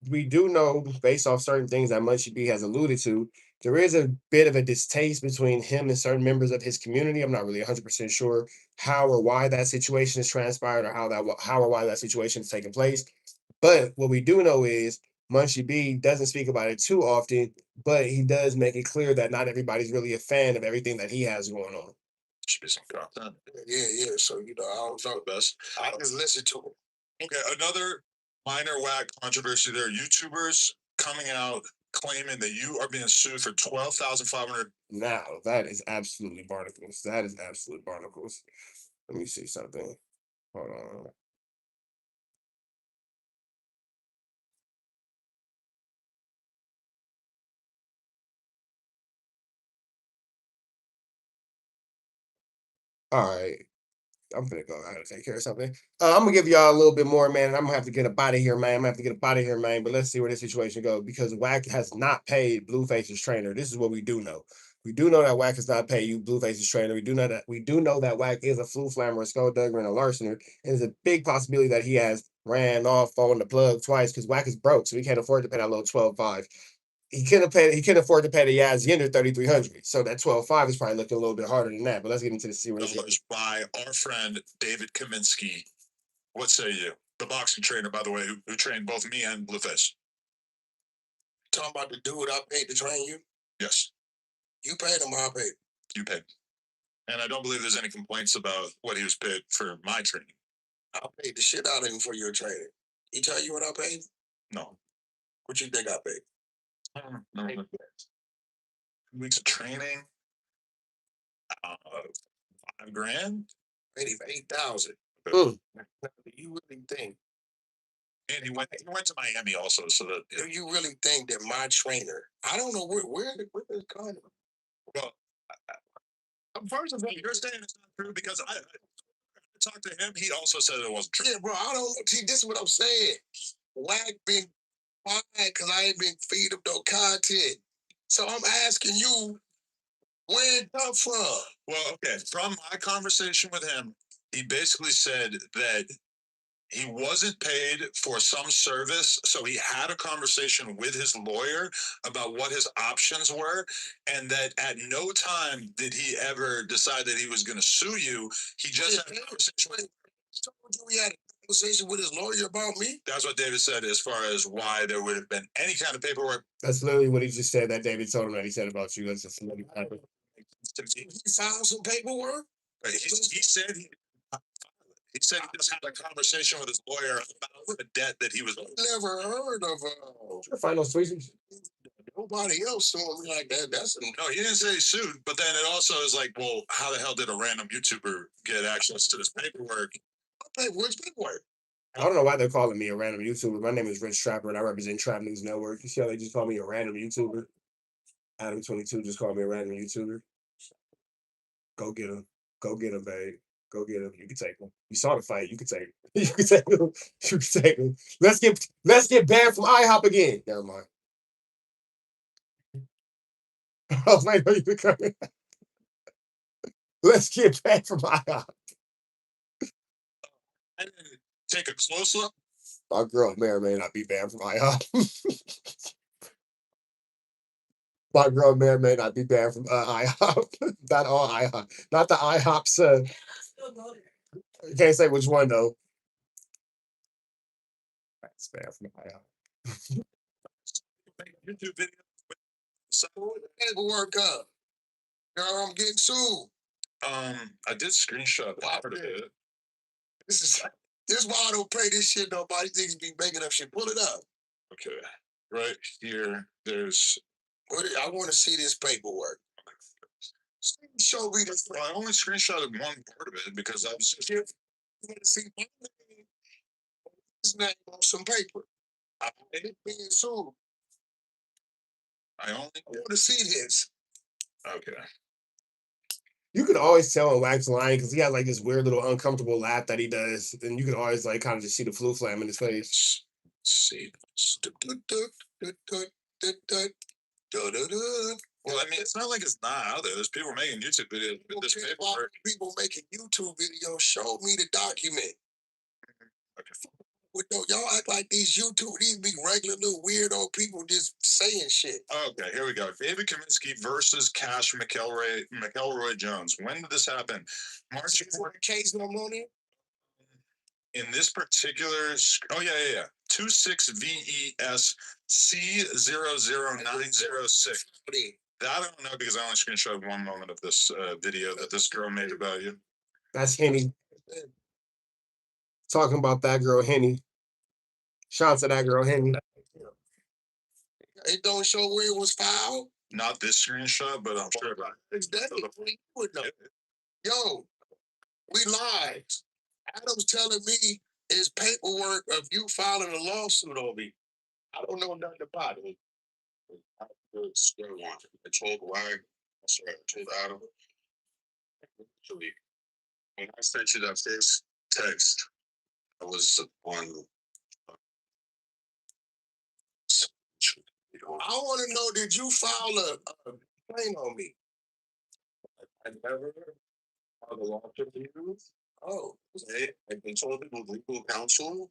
We do know, based off certain things that Munchie B has alluded to, there is a bit of a distaste between him and certain members of his community. I'm not really 100% sure how or why that situation is transpired or how or why that situation is taking place. But what we do know is Munchie B doesn't speak about it too often, but he does make it clear that not everybody's really a fan of everything that he has going on. Should be some content. Yeah. So, you know, I don't know best. I just listen to him. Okay, another minor Wack controversy there. YouTubers coming out claiming that you are being sued for $12,500. Now, that is absolutely barnacles. That is absolute barnacles. Let me see something. Hold on. All right. I'm gonna go. I gotta take care of something. I'm gonna give y'all a little bit more, man. And I'm gonna have to get up out of here, man. But let's see where this situation goes because Wack has not paid Blueface's trainer. This is what we do know. We do know that Wack has not paid you Blueface's trainer. We do know that Wack is a flu flammer, a skulldugger, and a larcener. And there's a big possibility that he has ran off on the plug twice because Wack is broke, so he can't afford to pay that little 12.5. He couldn't afford to pay the Yaz Yender 3,300. So that 12.5 is probably looking a little bit harder than that. But let's get into the series. By our friend David Kaminsky. What say you? The boxing trainer, by the way, who trained both me and Blueface. Talking about the dude I paid to train you? Yes. You paid him, I paid. You paid. And I don't believe there's any complaints about what he was paid for my training. I paid the shit out of him for your training. He tell you what I paid? No. What you think I paid? No. 2 weeks of training. $5,000. Paid him 8,000. Mm. You really think? And he went to Miami also, so that. Do you really think that my trainer? I don't know where this coming from. Well, first of all, you're saying it's not true because I talked to him. He also said it wasn't true. Yeah, bro. I don't see. This is what I'm saying. Wack been quiet because I ain't been feed him no content. So I'm asking you, where it come from? Well, okay. From my conversation with him, he basically said that he wasn't paid for some service, so he had a conversation with his lawyer about what his options were, and that at no time did he ever decide that he was going to sue you. He just had a conversation with he had a conversation with his lawyer about me? That's what David said as far as why there would have been any kind of paperwork. That's literally what he just said that David told him that he said about you. That's just He filed some paperwork? He said He said he just had a conversation with his lawyer about the debt that he was. Never heard of Find those tweezers. nobody else suing me like that. That's No, he didn't say he sued, but then it also is like, well, how the hell did a random YouTuber get access to this paperwork? Which paperwork? I don't know why they're calling me a random YouTuber. My name is Rich Trapper, and I represent Trap News Network. You see how they just call me a random YouTuber? ADAM22 just called me a random YouTuber. Go get him. Go get him, babe. Go get him. You can take him. You saw the fight. You can take him. You can take him. You can take him. Let's get banned from IHOP again. Never mind. I was like, no, you can come in. Let's get banned from IHOP. I didn't take a close look. My girl may or may not be banned from IHOP. My girl may or may not be banned from IHOP. Not all IHOP. Not the IHOPs. You can't say which one though. That's banned from IHOP. YouTube video. So the paperwork up. Girl, I'm getting sued. I did screenshot part of it. This is why I don't play this shit. Nobody thinks be making up shit. Pull it up. Okay, right here. There's. I want to see this paperwork. Show me this. Well, I only screenshotted one part of it because I was just. You want to see his name on some paper. I ain't being sued. I want to see this. Okay. You can always tell when Wack's lying because he has like this weird little uncomfortable laugh that he does, and you can always like kind of just see the flu flam in his face. See. Well, I mean, it's not like it's not out there. There's people making YouTube videos with this paperwork. People making YouTube videos. Show me the document. Okay. No, y'all act like these big regular little weirdo people just saying shit. Okay, here we go. David Kaminsky versus Cash McElroy Jones. When did this happen? March 4th. Case no money? In this particular, 26 VES C00906. That I don't know because I only screenshot one moment of this video that this girl made about you. That's Henny. Talking about that girl Henny. Shout out to that girl Henny. It don't show where it was filed. Not this screenshot, but I'm sure about it. It's definitely Yo, we lied. Adam's telling me it's paperwork of you filing a lawsuit on me. I don't know nothing about it. I told Wack, I told Adam. When I sent you that first text, I was on. I want to know, did you file a complaint on me? I never filed a lawsuit to you. Oh, I've been told it with legal counsel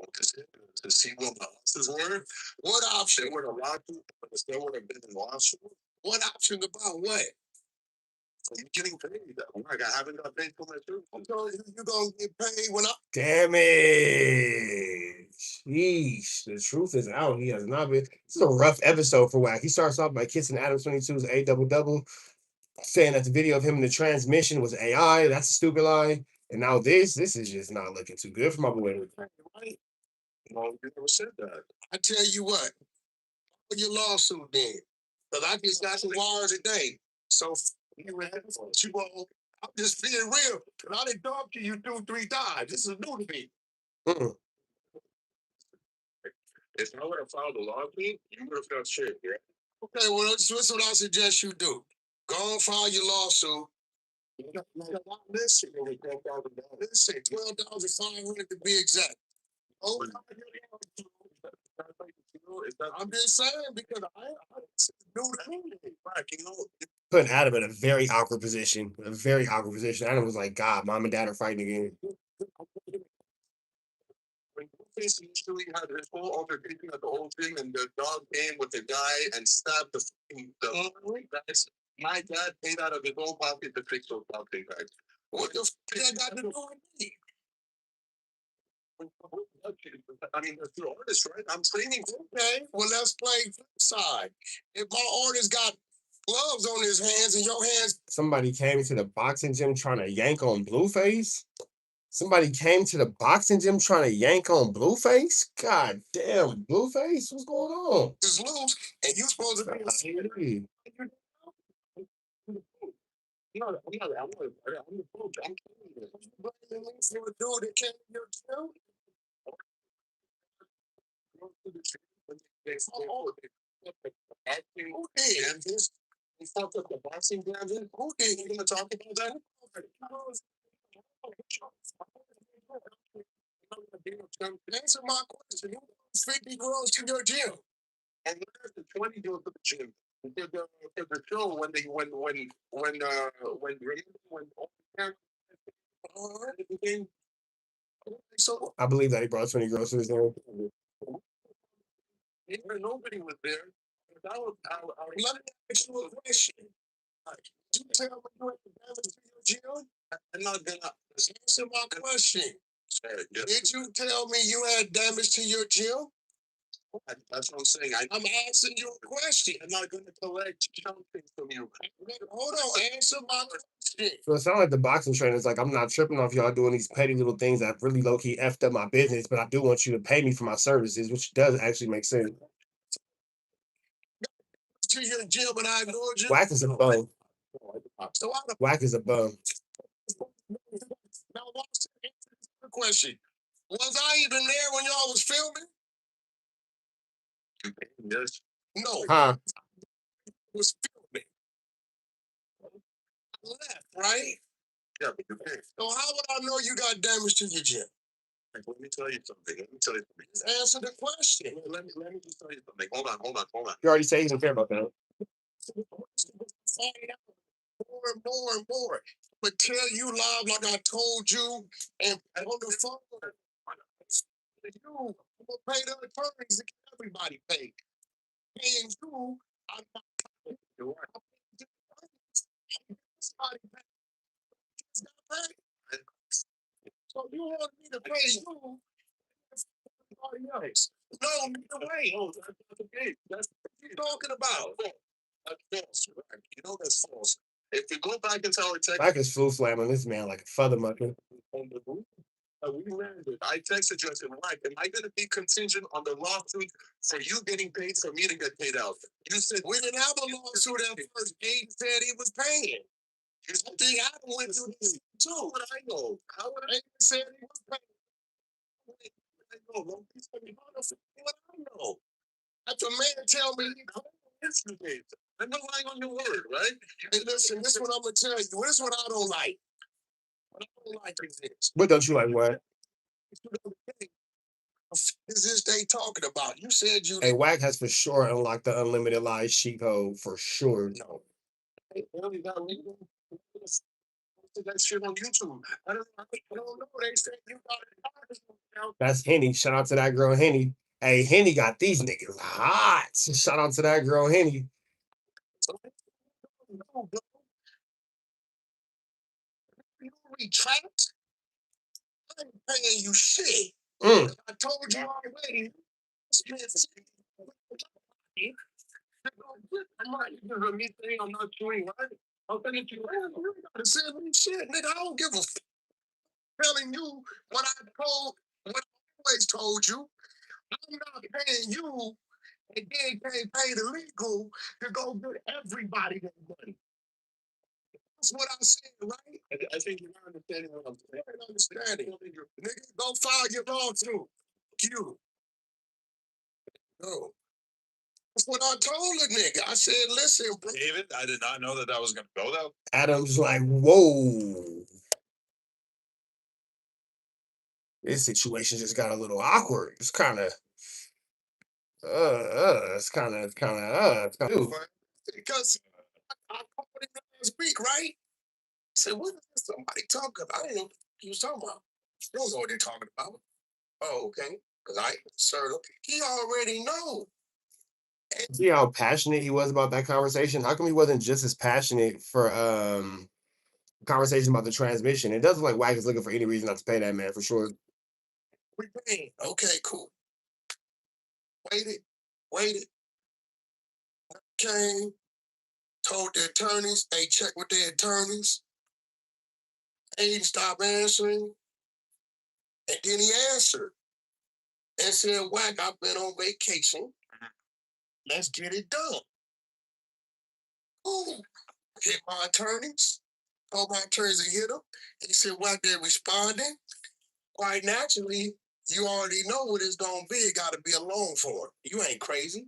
to see what my options were. What option? Would a lawsuit, there would have been a lawsuit. What option about what? You getting paid? Like I haven't got paid for my service. You're gonna get paid when I. Damn it. Sheesh. The truth is out. He has not been. This is a rough episode for Wack. He starts off by kissing ADAM22's A double, saying that the video of him in the transmission was AI. That's a stupid lie. And now this is just not looking too good for my boy. Right? No, you never said that. I tell you what, your lawsuit then. Because I just got some wires today. So you all, I'm just being real. And I didn't talk to you 2-3 times. This is new to me. If I would have filed a lawsuit, you would have got shit, yeah? Okay, well, that's what I suggest you do. Go and file your lawsuit. Listen, $12,500 to be exact. Oh, I'm just saying because Putting Adam in a very awkward position. A very awkward position. Adam was like, God, mom and dad are fighting again. When Blueface had his whole altercation at the old thing, and the dog came with the guy and stabbed the guys. My dad paid out of his own pocket to fix those dog bags. What the fuck got to do with me? I mean, that's your artist, right? I'm training. Okay, well, let's play flip side. If my artist got gloves on his hands and your hands. Somebody came to the boxing gym trying to yank on Blueface. Somebody came to the boxing gym trying to yank on Blueface? God damn, Blueface, what's going on? Just lose, and you supposed to be. I'm the coach. I'm blaming me for a dude that came to your gym. Who did? He fucked up the boxing gym. Who did? You gonna talk about that? Answer my question. Who brings 50 girls to your gym? And there's the 20 girls to the gym. For the show when they when so I believe that he brought 20 girls to his gym. Nobody was there. Let me ask you a question. Did you tell me you had the damage to your gym? I'm not gonna answer my question. Did you tell me you had damage to your gym? That's what I'm saying. I'm asking you a question. I'm not going to collect something from you. Hold on, answer my question. So it sounds like the boxing trainer's like, I'm not tripping off y'all doing these petty little things that really low-key effed up my business, but I do want you to pay me for my services, which does actually make sense. To your gym, but I ignored you. Wack is a bum. So Wack is a bum. Now, what's the question? Was I even there when y'all was filming? Yes. No. Huh? Was filming. I left, right? Yeah, but you paid. So how would I know you got damage to your gym? Let me tell you something. Just answer the question. Let me just tell you something. Hold on. You already said you don't care about that. More and more and more. But tell you live like I told you and on the phone. You, I'm gonna pay the attorneys to get everybody paid. Paying you, I'm not paying you. Somebody paid. So you want me to pay you? Somebody else. No, neither way. Oh, that's not the case. That's what you're talking about. That's false. Right? You know that's false. If you go back and tell it, Wack is flu slamming this man like a feather mucker. on the roof, we landed. I texted you and said, Mike, am I going to be contingent on the lawsuit for you getting paid for me to get paid out? You said, we didn't have a lawsuit at first. Gabe said he was paying. You think I went through this too? How would I know? How would I say he was paying? I know. Don't be so what I know. That's a man tell me yesterday. I'm not lying on your word, right? Hey, listen, this is what I'm going to tell you. This is what I don't like. What I don't like is this. What don't you like, what? Is this they talking about? You said you. Hey, Wack has for sure unlocked the unlimited lies cheat code for sure. No. Hey, really got legal. That shit on YouTube. I don't know. They said you got it. That's Henny. Shout out to that girl, Henny. Hey, Henny got these niggas hot. Shout out to that girl, Henny. No, bro. You retract? I ain't paying you shit. I told you already. I'm not doing right. I'm thinking you gotta send me shit, nigga. I don't give a f telling you what I always told you. I'm not paying you and then can't pay the legal to go get everybody that money. That's what I'm saying, right? I think you're not understanding what I'm saying. I'm understanding. Nigga, go file your lawsuit. You. No. That's what I told the nigga. I said, listen, bro. David, I did not know that was going to go that. Adam's like, whoa. This situation just got a little awkward. It's kind of, it's kind of, because I called him last week, right? I said, what is somebody talking about? I don't know what he was talking about. I don't know what they're talking about. Oh, okay. Because I served him. He already know. See how passionate he was about that conversation? How come he wasn't just as passionate for conversation about the transmission? It doesn't look like Wack is looking for any reason not to pay that man for sure. We paid. Okay, cool. Waited. Came, told the attorneys, hey, check with the attorneys. They didn't stop answering. And then he answered and said, Wack, I've been on vacation. Let's get it done. Ooh. Hit my attorneys. Told my attorneys to hit him. He said, Wack, they're responding. Quite naturally, you already know what it's going to be. It got to be a loan for it. You ain't crazy.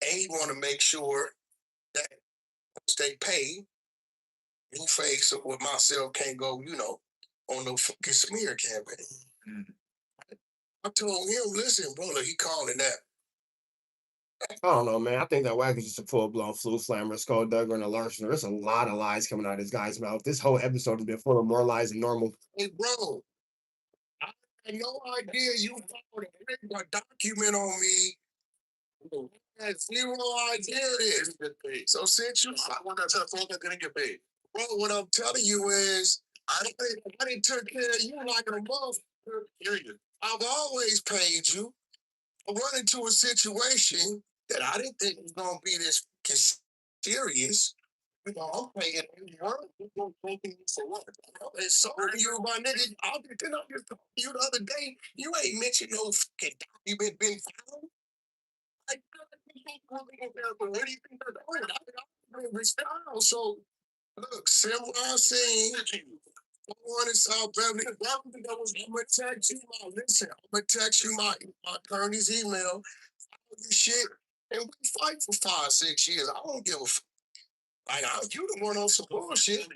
And he want to make sure that once they pay, you face with myself can't go, on no fucking smear campaign. I told him, listen, brother, he calling that. I don't know, man. I think that Wack is just a full-blown flu slammer, skulldugger, and a larceny. There's a lot of lies coming out of this guy's mouth. This whole episode has been full of more lies than normal. Hey, bro, I had no idea you followed a document on me. I had zero idea this. So since you, I want to tell folks I'm gonna get paid. Bro, what I'm telling you is, I didn't take care of you like a motherfucker. I've always paid you. I run into a situation that I didn't think was gonna be this serious. I'm paying you work. You don't pay me for what? And so you, my nigga, I just told you the other day, you ain't mentioned no fucking document been found. Like, what do you think they're doing? I've been restored. So, look, similar scene. One in South Beverly. I'm gonna text you my attorney's email, this shit, and we fight for 5-6 years. I don't give a fuck. Like, you the one on some bullshit.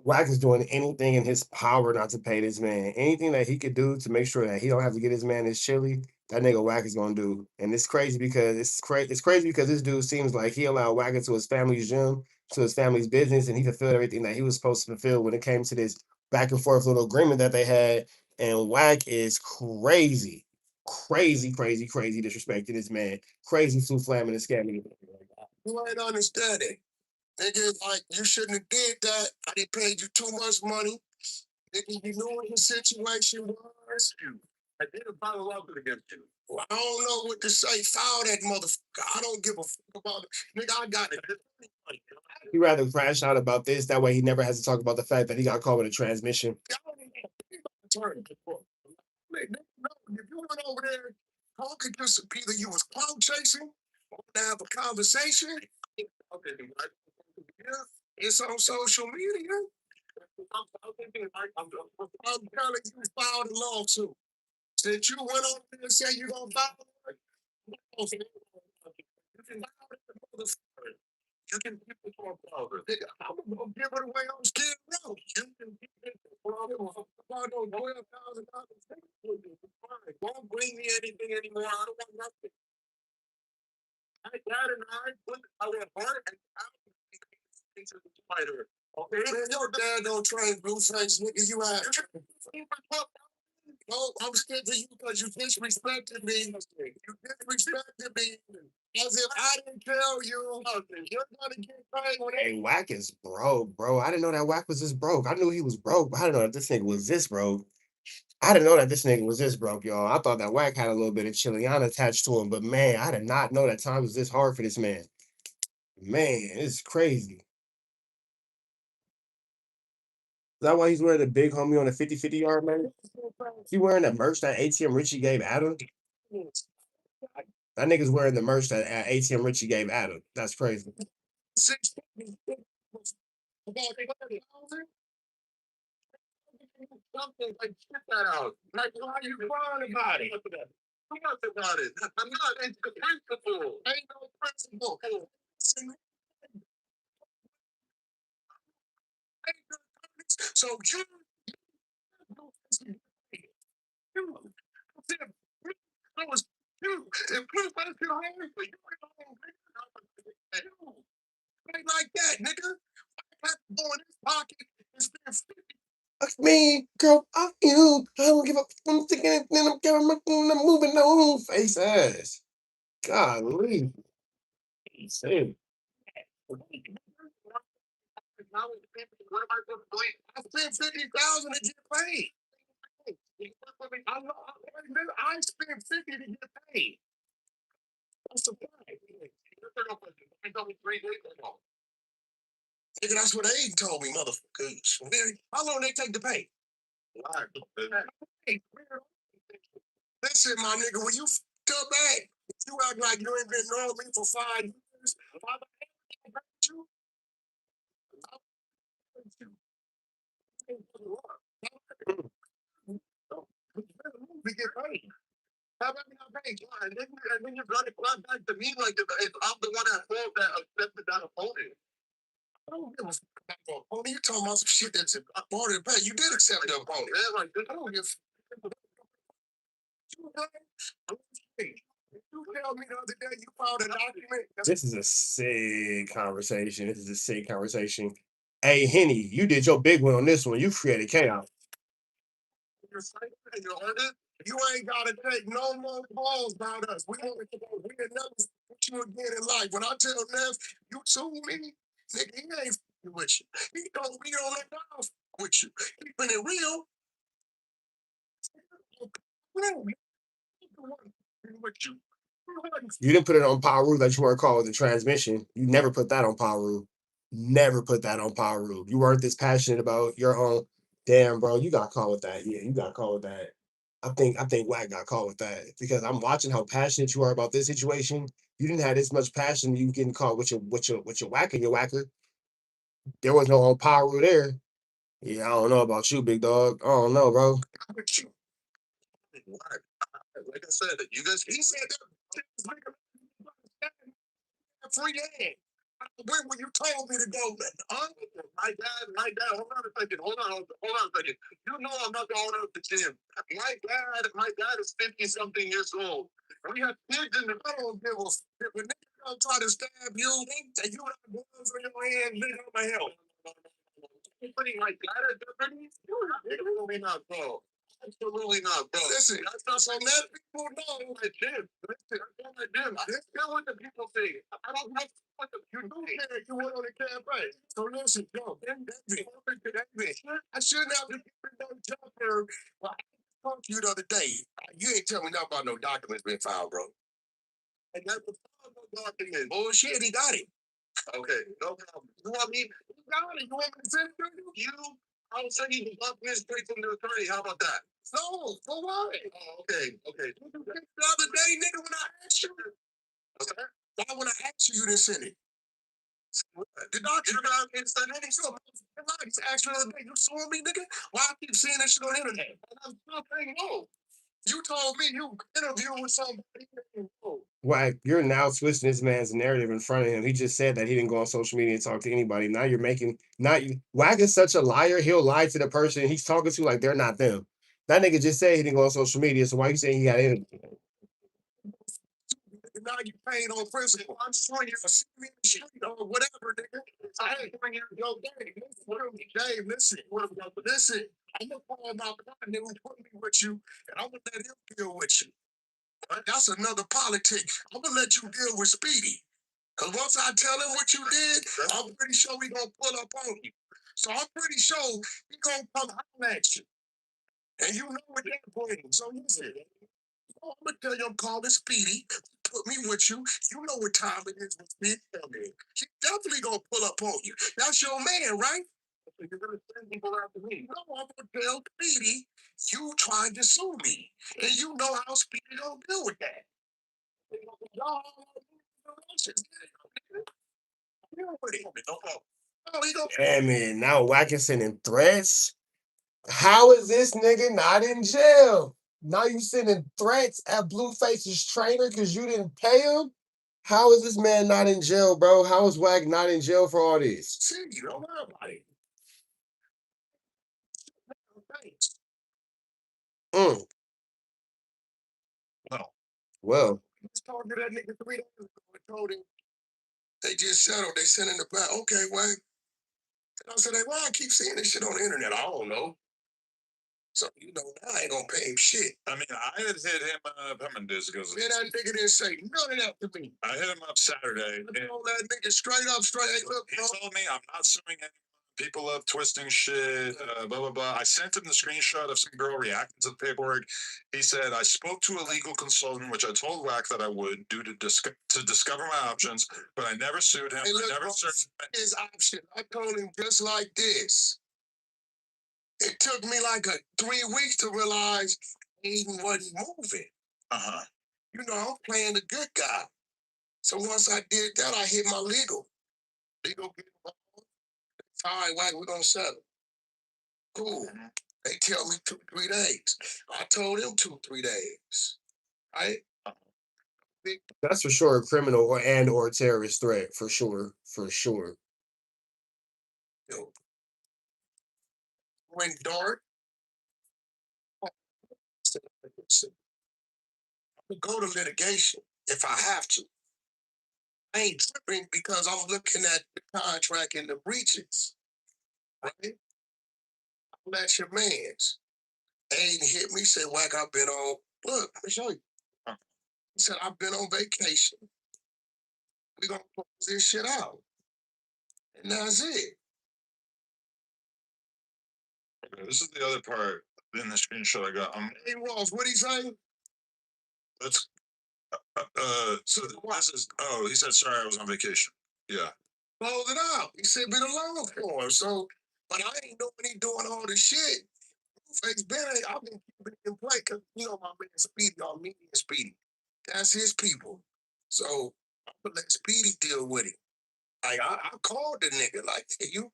Wack is doing anything in his power not to pay this man. Anything that he could do to make sure that he don't have to get his man his chili, that nigga Wack is gonna do. And it's crazy because it's crazy because this dude seems like he allowed Wack into his family's gym, to his family's business, and he fulfilled everything that he was supposed to fulfill when it came to this back and forth little agreement that they had. And Wack is crazy, crazy, crazy, crazy disrespecting this man, crazy flu flamming and scamming. You ain't understanding. Nigga, like, you shouldn't have did that. I didn't pay you too much money. Nigga, you knew what the situation was. I didn't file a lawsuit against you. Well, I don't know what to say. File that motherfucker. I don't give a fuck about it. Nigga, I got it. He'd rather crash out about this. That way he never has to talk about the fact that he got caught with a transmission. If you went over there talking to some people, you was clout chasing, to have a conversation. It's on social media. I'm telling you, filed a lawsuit. Since you went over there and said you're gonna file it, you can file it. You can give it to a brother. I'm gonna give it away on Skid Row. You can give it about no $12,000. Don't bring me anything anymore. I don't want nothing. I got it. I went hard and out into the spider. Okay, man, your dad don't train blue face, nigga. You have. No, I'm scared of you because you disrespected me. You disrespected me. As if I didn't tell you. You're gonna get paid when Hey, Wack is broke, bro. I didn't know that Wack was this broke. I knew he was broke, but I didn't know that this nigga was this broke. I didn't know that this nigga was this broke, y'all. I thought that Wack had a little bit of Chiliana attached to him, but man, I did not know that time was this hard for this man. Man, it's crazy. Is that why he's wearing the big homie on the 50-50 yard, man? He wearing that merch that ATM Richie gave Adam? That nigga's wearing the merch that ATM Richie gave Adam. That's crazy. something like check that out. Like, why are you crying about it? Talk about it. I'm not into the principle. Ain't no principle. So you it was you. If Blue went to home for you, ain't like that, nigga. I have to go in his pocket and spend 50. Me, girl, fuck you. I don't give a I'm thinking it, then I'm moving on. Face ass. Golly. Same. I spent 50,000 to get paid. I spent 50 to get paid. That's the point. Nigga, that's what they told me, motherfuckers. How long they take to pay? Hey, listen, my nigga, when you come back, you act like you ain't been knowing me for 5 years. Why the hell I hurt you? I hurt you. We get paid. How about me not paid? And then you're gonna come back to me like if I'm the one at fault that accepted that opponent. I don't give a fuck about the opponent. You talking about some shit that's opponent pay. You did accept the opponent. Yeah, like I don't give a fuck. You tell me the other day you found a document. This is a sick conversation. This is a sick conversation. Hey, Henny, you did your big one on this one. You created chaos. You're saying that you heard it. You ain't gotta take no more calls about us. We don't. We didn't never put you again in life. When I tell Nev, you sue me, nigga, he ain't f***ing with you. He don't. We don't let down f*** with you. Keeping it real. With you. You didn't put it on Power Rule that you weren't called the transmission. You never put that on Power Rule. Never put that on Power Rule. You weren't this passionate about your own. Damn, bro, you got caught with that. Yeah, you got caught with that. I think Wack got caught with that because I'm watching how passionate you are about this situation. You didn't have this much passion. You getting caught with your whack and your whacker. There was no on Power Rule there. Yeah, I don't know about you, big dog. I don't know, bro. With you. Like I said, you guys. He said that. Free game. When you told me to go, my dad, hold on a second, hold on a second. You know I'm not the owner of the gym. My dad is 50-something years old. We have kids in the middle of bills. If a nigga gonna try to stab you, and you have guns on your hand, nigga, on my help. Putting like that at the absolutely not, bro. Absolutely not, bro. Listen, that's not so let people know my gym. Listen, I told my gym. I didn't care what the people say. I don't know what the you do care. You went on the campaign. So listen, yo, I shouldn't have to give no jumper. Well, I talked to you the other day. You ain't tell me nothing about no documents being filed, bro. And that's the document. Bullshit, he got it. Okay, no problem. You want me? You got it. You want me to send it to you? I'll send you the documents straight from the attorney. How about that? No, for what? Oh, okay. The other day, nigga, when I asked you. What's that? Why when I asked you, you didn't send it? The doctor didn't send any. So, I asked you the other day, you saw me, nigga? Why I keep seeing that shit on the internet? And I'm still saying no. You told me you interviewed with somebody. Wack, you're now twisting this man's narrative in front of him. He just said that he didn't go on social media and talk to anybody. Now you're making Wack is such a liar. He'll lie to the person he's talking to like they're not them. That nigga just said he didn't go on social media. So why you saying he got in? Now you paying on principle. I'm showing you for me in the street or whatever, nigga. I ain't bringing your game. Dave, listen. Listen. I'm gonna call my partner who put me with you, and I'm gonna let him deal with you. That's another politic. I'm gonna let you deal with Speedy. Cause once I tell him what you did, I'm pretty sure we gonna pull up on you. So I'm pretty sure he gonna come holler at you. And you know what that brings. So listen. I'm gonna tell you I'm calling Speedy. Put me with you. You know what time it is with Speedy. She definitely gonna pull up on you. That's your man, right? So you're gonna send people after me. No, I'm gonna tell Speedy you trying to sue me. And you know how Speedy gonna deal with that. Damn it. Now Wack is sending threats. How is this nigga not in jail? Now you sending threats at Blueface's trainer because you didn't pay him? How is this man not in jail, bro? How is Wack not in jail for all this? See, you don't know about it. Mm. Well. I was talking to that nigga 3 days ago and told him they just settled. They sent in the back. Okay, Wack. And I said, hey, why I keep seeing this shit on the internet? I don't know. So, you know, I ain't gonna pay him shit. I mean, I had hit him up. How many days ago? Man, that nigga didn't say none of that to me. I hit him up Saturday. I told that nigga straight up, hey, look, he told me I'm not suing anyone. People love twisting shit, blah, blah, blah. I sent him the screenshot of some girl reacting to the paperwork. He said, I spoke to a legal consultant, which I told Wack that I would do to discover my options, but I never sued him. Hey, look, I never sued his option. I told him just like this. It took me like 3 weeks to realize Aiden wasn't moving. You know, I'm playing the good guy. So once I did that, I hit my legal. Legal get involved. All right, Wack, we're gonna settle. Cool. They tell me 2-3 days. I told them 2-3 days. Right? That's for sure a criminal or terrorist threat, for sure. For sure. Yo. Went dark. I said, listen, I'm gonna go to litigation if I have to. I ain't tripping because I'm looking at the contract and the breaches. Right? That's your man's. Aiden hit me, said, Wack, I've been on. Look, let me show you. He said, I've been on vacation. We're gonna close this shit out. And that's it. Okay, this is the other part in the screenshot I got. Hey Ross, what he say? Let's so this is he said sorry I was on vacation. Yeah. Close it out. He said been alone for him. So, but I ain't know when he doing all this shit. I've been keeping it in play because you know my man Speedy, our media Speedy. That's his people. So I'm gonna let Speedy deal with it. Like I called the nigga, like, hey, you.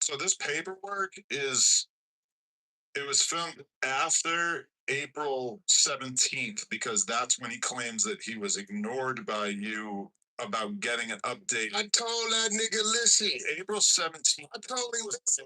So this paperwork it was filmed after April 17th because that's when he claims that he was ignored by you about getting an update. I told that nigga, listen. April 17th. I told him, listen.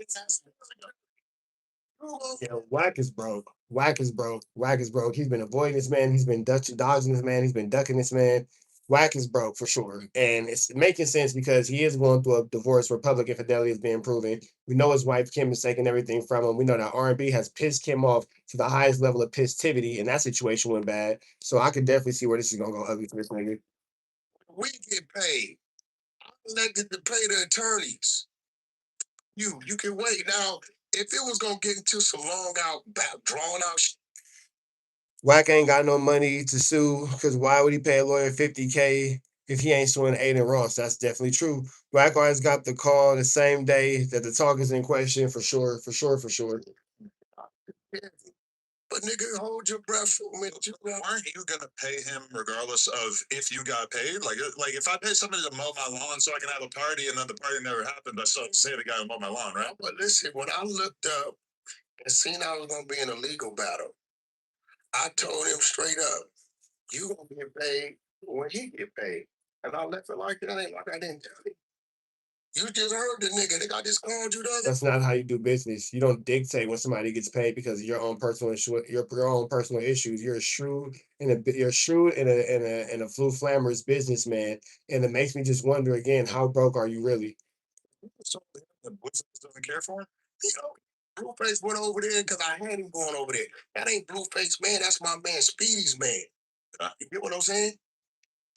Yeah, Wack is broke. Wack is broke. Wack is broke. He's been avoiding this man. He's been dodging this man. He's been ducking this man. Wack is broke for sure. And it's making sense because he is going through a divorce where public infidelity is being proven. We know his wife Kim is taking everything from him. We know that R&B has pissed Kim off to the highest level of pissivity, and that situation went bad. So I could definitely see where this is gonna go ugly for this nigga. We get paid. I'm elected to pay the attorneys. You can wait. Now, if it was gonna get into some drawn out shit, Wack ain't got no money to sue because why would he pay a lawyer $50K if he ain't suing Aiden Ross? That's definitely true. Wack always got the call the same day that the talk is in question, for sure, for sure, for sure. but nigga, hold your breath for a minute. Aren't you gonna pay him regardless of if you got paid? Like if I pay somebody to mow my lawn so I can have a party and then the party never happened, I still have to say the guy who mowed my lawn, right? But listen, when I looked up and seen I was gonna be in a legal battle, I told him straight up, you gonna get paid when he get paid. And I left it like that. Ain't like I didn't tell you. You just heard the nigga. I just called you the other. That's not how you do business. You don't dictate when somebody gets paid because of your own personal your own personal issues. You're shrewd and a flu flammer's businessman, and it makes me just wonder again, how broke are you really? So the Blueface doesn't care for him? You know, Blueface went over there because I had him going over there. That ain't Blueface, man. That's my man Speedy's man. You get what I'm saying?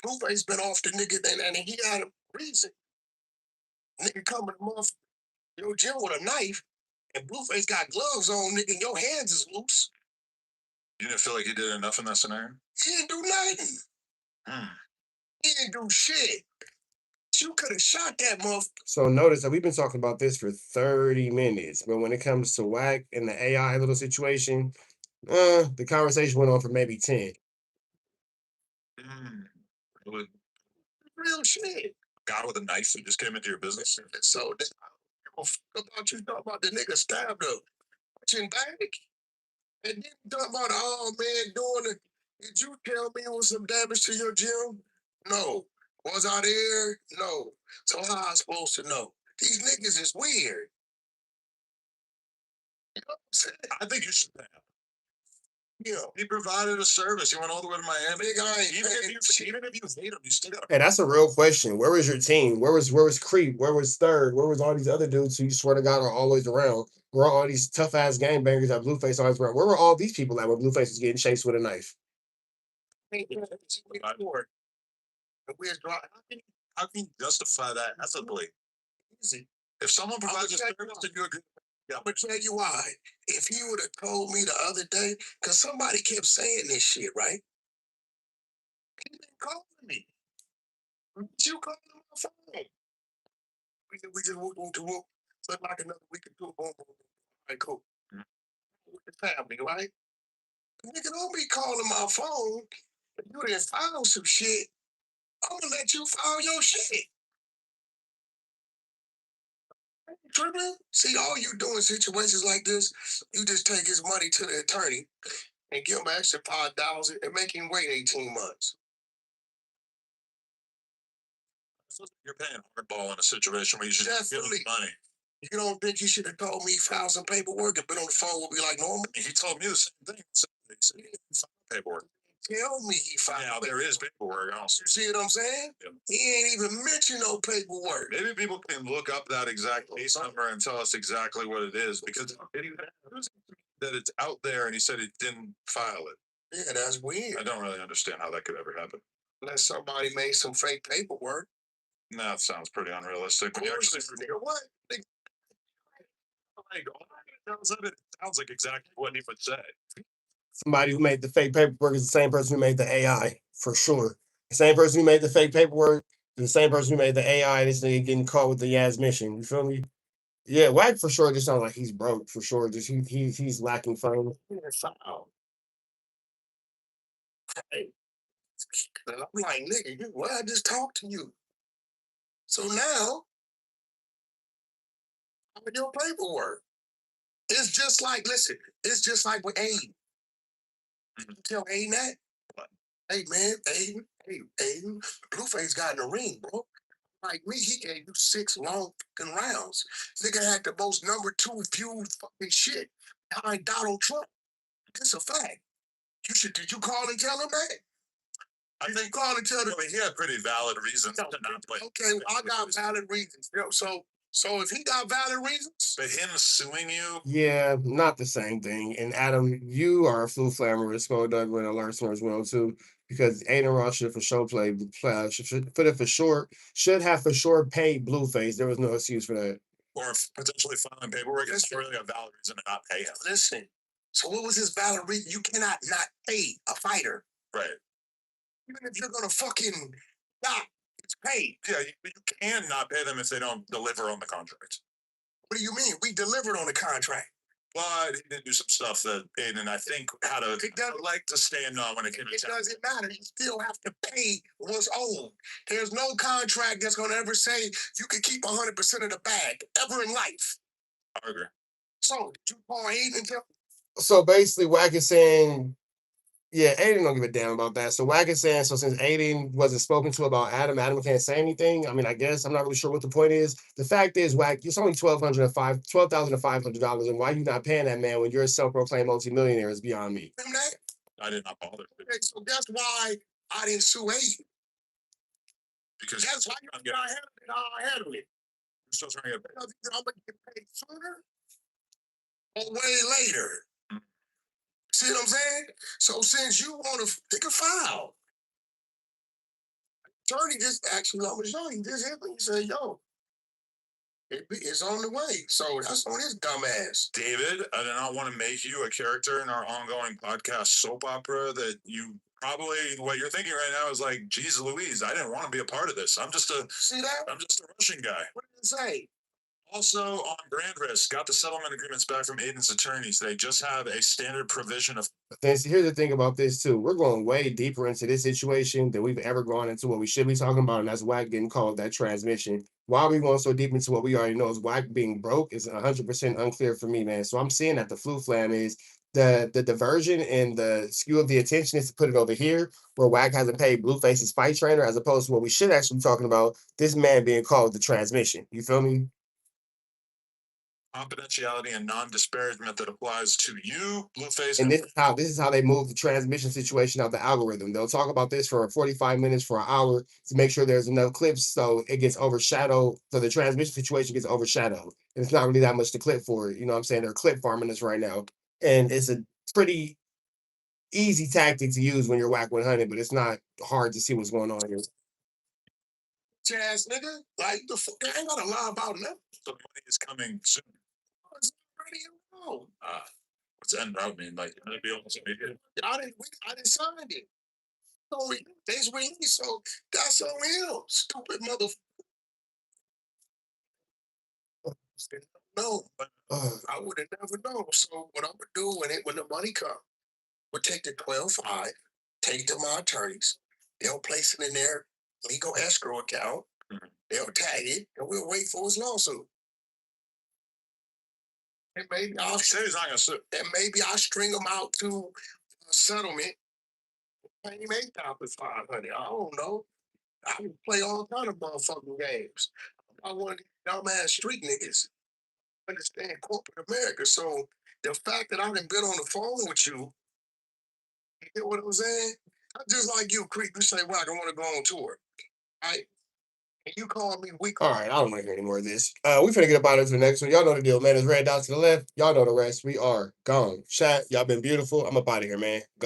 Blueface been off the nigga, and he had a reason. Nigga coming off your gym with a knife, and Blueface got gloves on, nigga, and your hands is loose. You didn't feel like he did enough in that scenario? He didn't do nothing. He didn't do shit. You could have shot that motherfucker. So notice that we've been talking about this for 30 minutes, but when it comes to Wack and the AI little situation, the conversation went on for maybe 10. Real shit. Guy with a knife who just came into your business. So about you talking about the nigga stabbed her punching bag, and then talking about oh man doing it. Did you tell me it was some damage to your gym? No. Was I there? No. So how I supposed to know? These niggas is weird. You know what I'm saying? I think you should pay him. You know, He provided a service. He went all the way to Miami. big guy. Even if you hate him, you still got. Hey, that's a real question. Where was your team? Where was Crip? Where was Third? Where was all these other dudes who you swear to God are always around? Where are all these tough ass gangbangers that Blueface always around? Where were all these people at when Blueface was getting chased with a knife? How can you justify that ethically? Easy. If someone provides a service to you, I'm gonna tell you why. If he would have told me the other day, because somebody kept saying this shit, right? He didn't call me. You called him on my phone. We just whoop. Look like another week or two. Boom, boom, boom. All right, cool. with the family, right? Nigga, don't be calling my phone. If you done found some shit, I'm gonna let you file your shit. Tripping? See, all you do in situations like this, you just take his money to the attorney and give him an extra 5,000 and make him wait 18 months. You're paying hardball in a situation where you should give him money. You don't think he should have told me file some paperwork and been on the phone with me like normal? He told me the same thing. He said he didn't file paperwork. Tell me he filed. Now there is paperwork. You see what I'm saying? Yeah. He ain't even mentioned no paperwork. Maybe people can look up that exact case number and tell us exactly what it is, because that it's out there and he said he didn't file it. Yeah, that's weird. I don't really understand how that could ever happen. Unless somebody made some fake paperwork. No, that sounds pretty unrealistic. What? It sounds like exactly what he would say. Somebody who made the fake paperwork is the same person who made the AI, for sure. The same person who made the fake paperwork is the same person who made the AI. This nigga getting caught with the Yaz mission. You feel me? Yeah, Wack for sure just sounds like he's broke, for sure. Just he's lacking funds. Hey. And I'm like, nigga, why I just talked to you? So now, with your paperwork, it's just like, listen, it's just like with Aiden. You tell Aiden that? Hey, man, Aiden, Blueface got in the ring, bro. Like me, he gave you 6 long fucking rounds. Nigga had the most #2 viewed fucking shit behind Donald Trump. It's a fact. Did you call and tell him that? I think call and tell him. I mean, he had pretty valid reasons to not play. Okay, I got valid reasons. You know, so if he got valid reasons, but him suing you, yeah, not the same thing. And Adam, you are a flu flammer with Skull Doug with alert as well too, because Aiden Ross should for sure should have for sure paid Blueface. There was no excuse for that. Or potentially filing paperwork. It's not really a valid reason to not pay him. Listen, so what was his valid reason? You cannot not pay a fighter. Right. Even if you're gonna fucking not, it's paid. Yeah, you can not pay them if they don't deliver on the contract. What do you mean? We delivered on the contract. But he did do some stuff that Aiden, I think, had a leg to stand on when it came to It doesn't matter. You still have to pay what's owed. There's no contract that's going to ever say you can keep 100% of the bag ever in life. I agree. So, did you call Aiden and tell? So basically, Wack is saying, yeah, Aiden don't give a damn about that. So Wack is saying, so since Aiden wasn't spoken to about Adam can't say anything. I mean, I guess I'm not really sure what the point is. The fact is, Wack, it's only $12,500, and why you not paying that man when you're a self-proclaimed multimillionaire is beyond me. I did not bother. Okay, so that's why I didn't sue Aiden. Because that's why I handled it. You're still trying to get paid. I'm gonna get paid sooner or way later. See what I'm saying? So since you want to pick a file, attorney just actually, I'm gonna show you. Just hit me and say, yo, it's on the way. So that's on his dumb ass. David, I do not want to make you a character in our ongoing podcast soap opera that you probably, what you're thinking right now is like, geez Louise, I didn't want to be a part of this. I'm just a Russian guy. What did it say? Also, on Grand Risk, got the settlement agreements back from Aiden's attorneys. They just have a standard provision of. Then see, here's the thing about this too. We're going way deeper into this situation than we've ever gone into what we should be talking about, and that's Wack getting called that transmission. Why are we going so deep into what we already know is Wack being broke is 100% unclear for me, man. So I'm seeing that the flu flam is the diversion and the skew of the attention is to put it over here where Wack hasn't paid Blueface's fight trainer, as opposed to what we should actually be talking about, this man being called the transmission. You feel me? Confidentiality and non-disparagement that applies to you, Blueface. And this is how they move the transmission situation out the algorithm. They'll talk about this for 45 minutes, for an hour, to make sure there's enough clips so it gets overshadowed, so the transmission situation gets overshadowed. And it's not really that much to clip for it. You know what I'm saying? They're clip farming this right now. And it's a pretty easy tactic to use when you're Wack 100, but it's not hard to see what's going on here. Jazz nigga, like the fuck, I ain't gotta lie about nothing. The money is coming soon. It's already involved. What's end route mean? Like, it'll be almost immediate. I didn't sign it. So that's released, so that's on him, stupid motherfucker. No, I would have never known. So what I'm gonna do when the money comes, we'll take the 12.5, take it to my attorneys. They'll place it in their legal escrow account. They'll tag it, and we'll wait for his lawsuit. And maybe I'll string them out to a settlement. Pay him 8,500. I don't know. I would play all kind of motherfucking games. I want dumbass street niggas understand corporate America. So the fact that I done been on the phone with you get what I'm saying? Just like you, Creep, you say, Wack, I want to go on tour. Right? And you call me weak. All right, I don't want to hear any more of this. We finna get up out into the next one. Y'all know the deal, man. It's red dots to the left. Y'all know the rest. We are gone. Chat, y'all been beautiful. I'm up out of here, man. Go.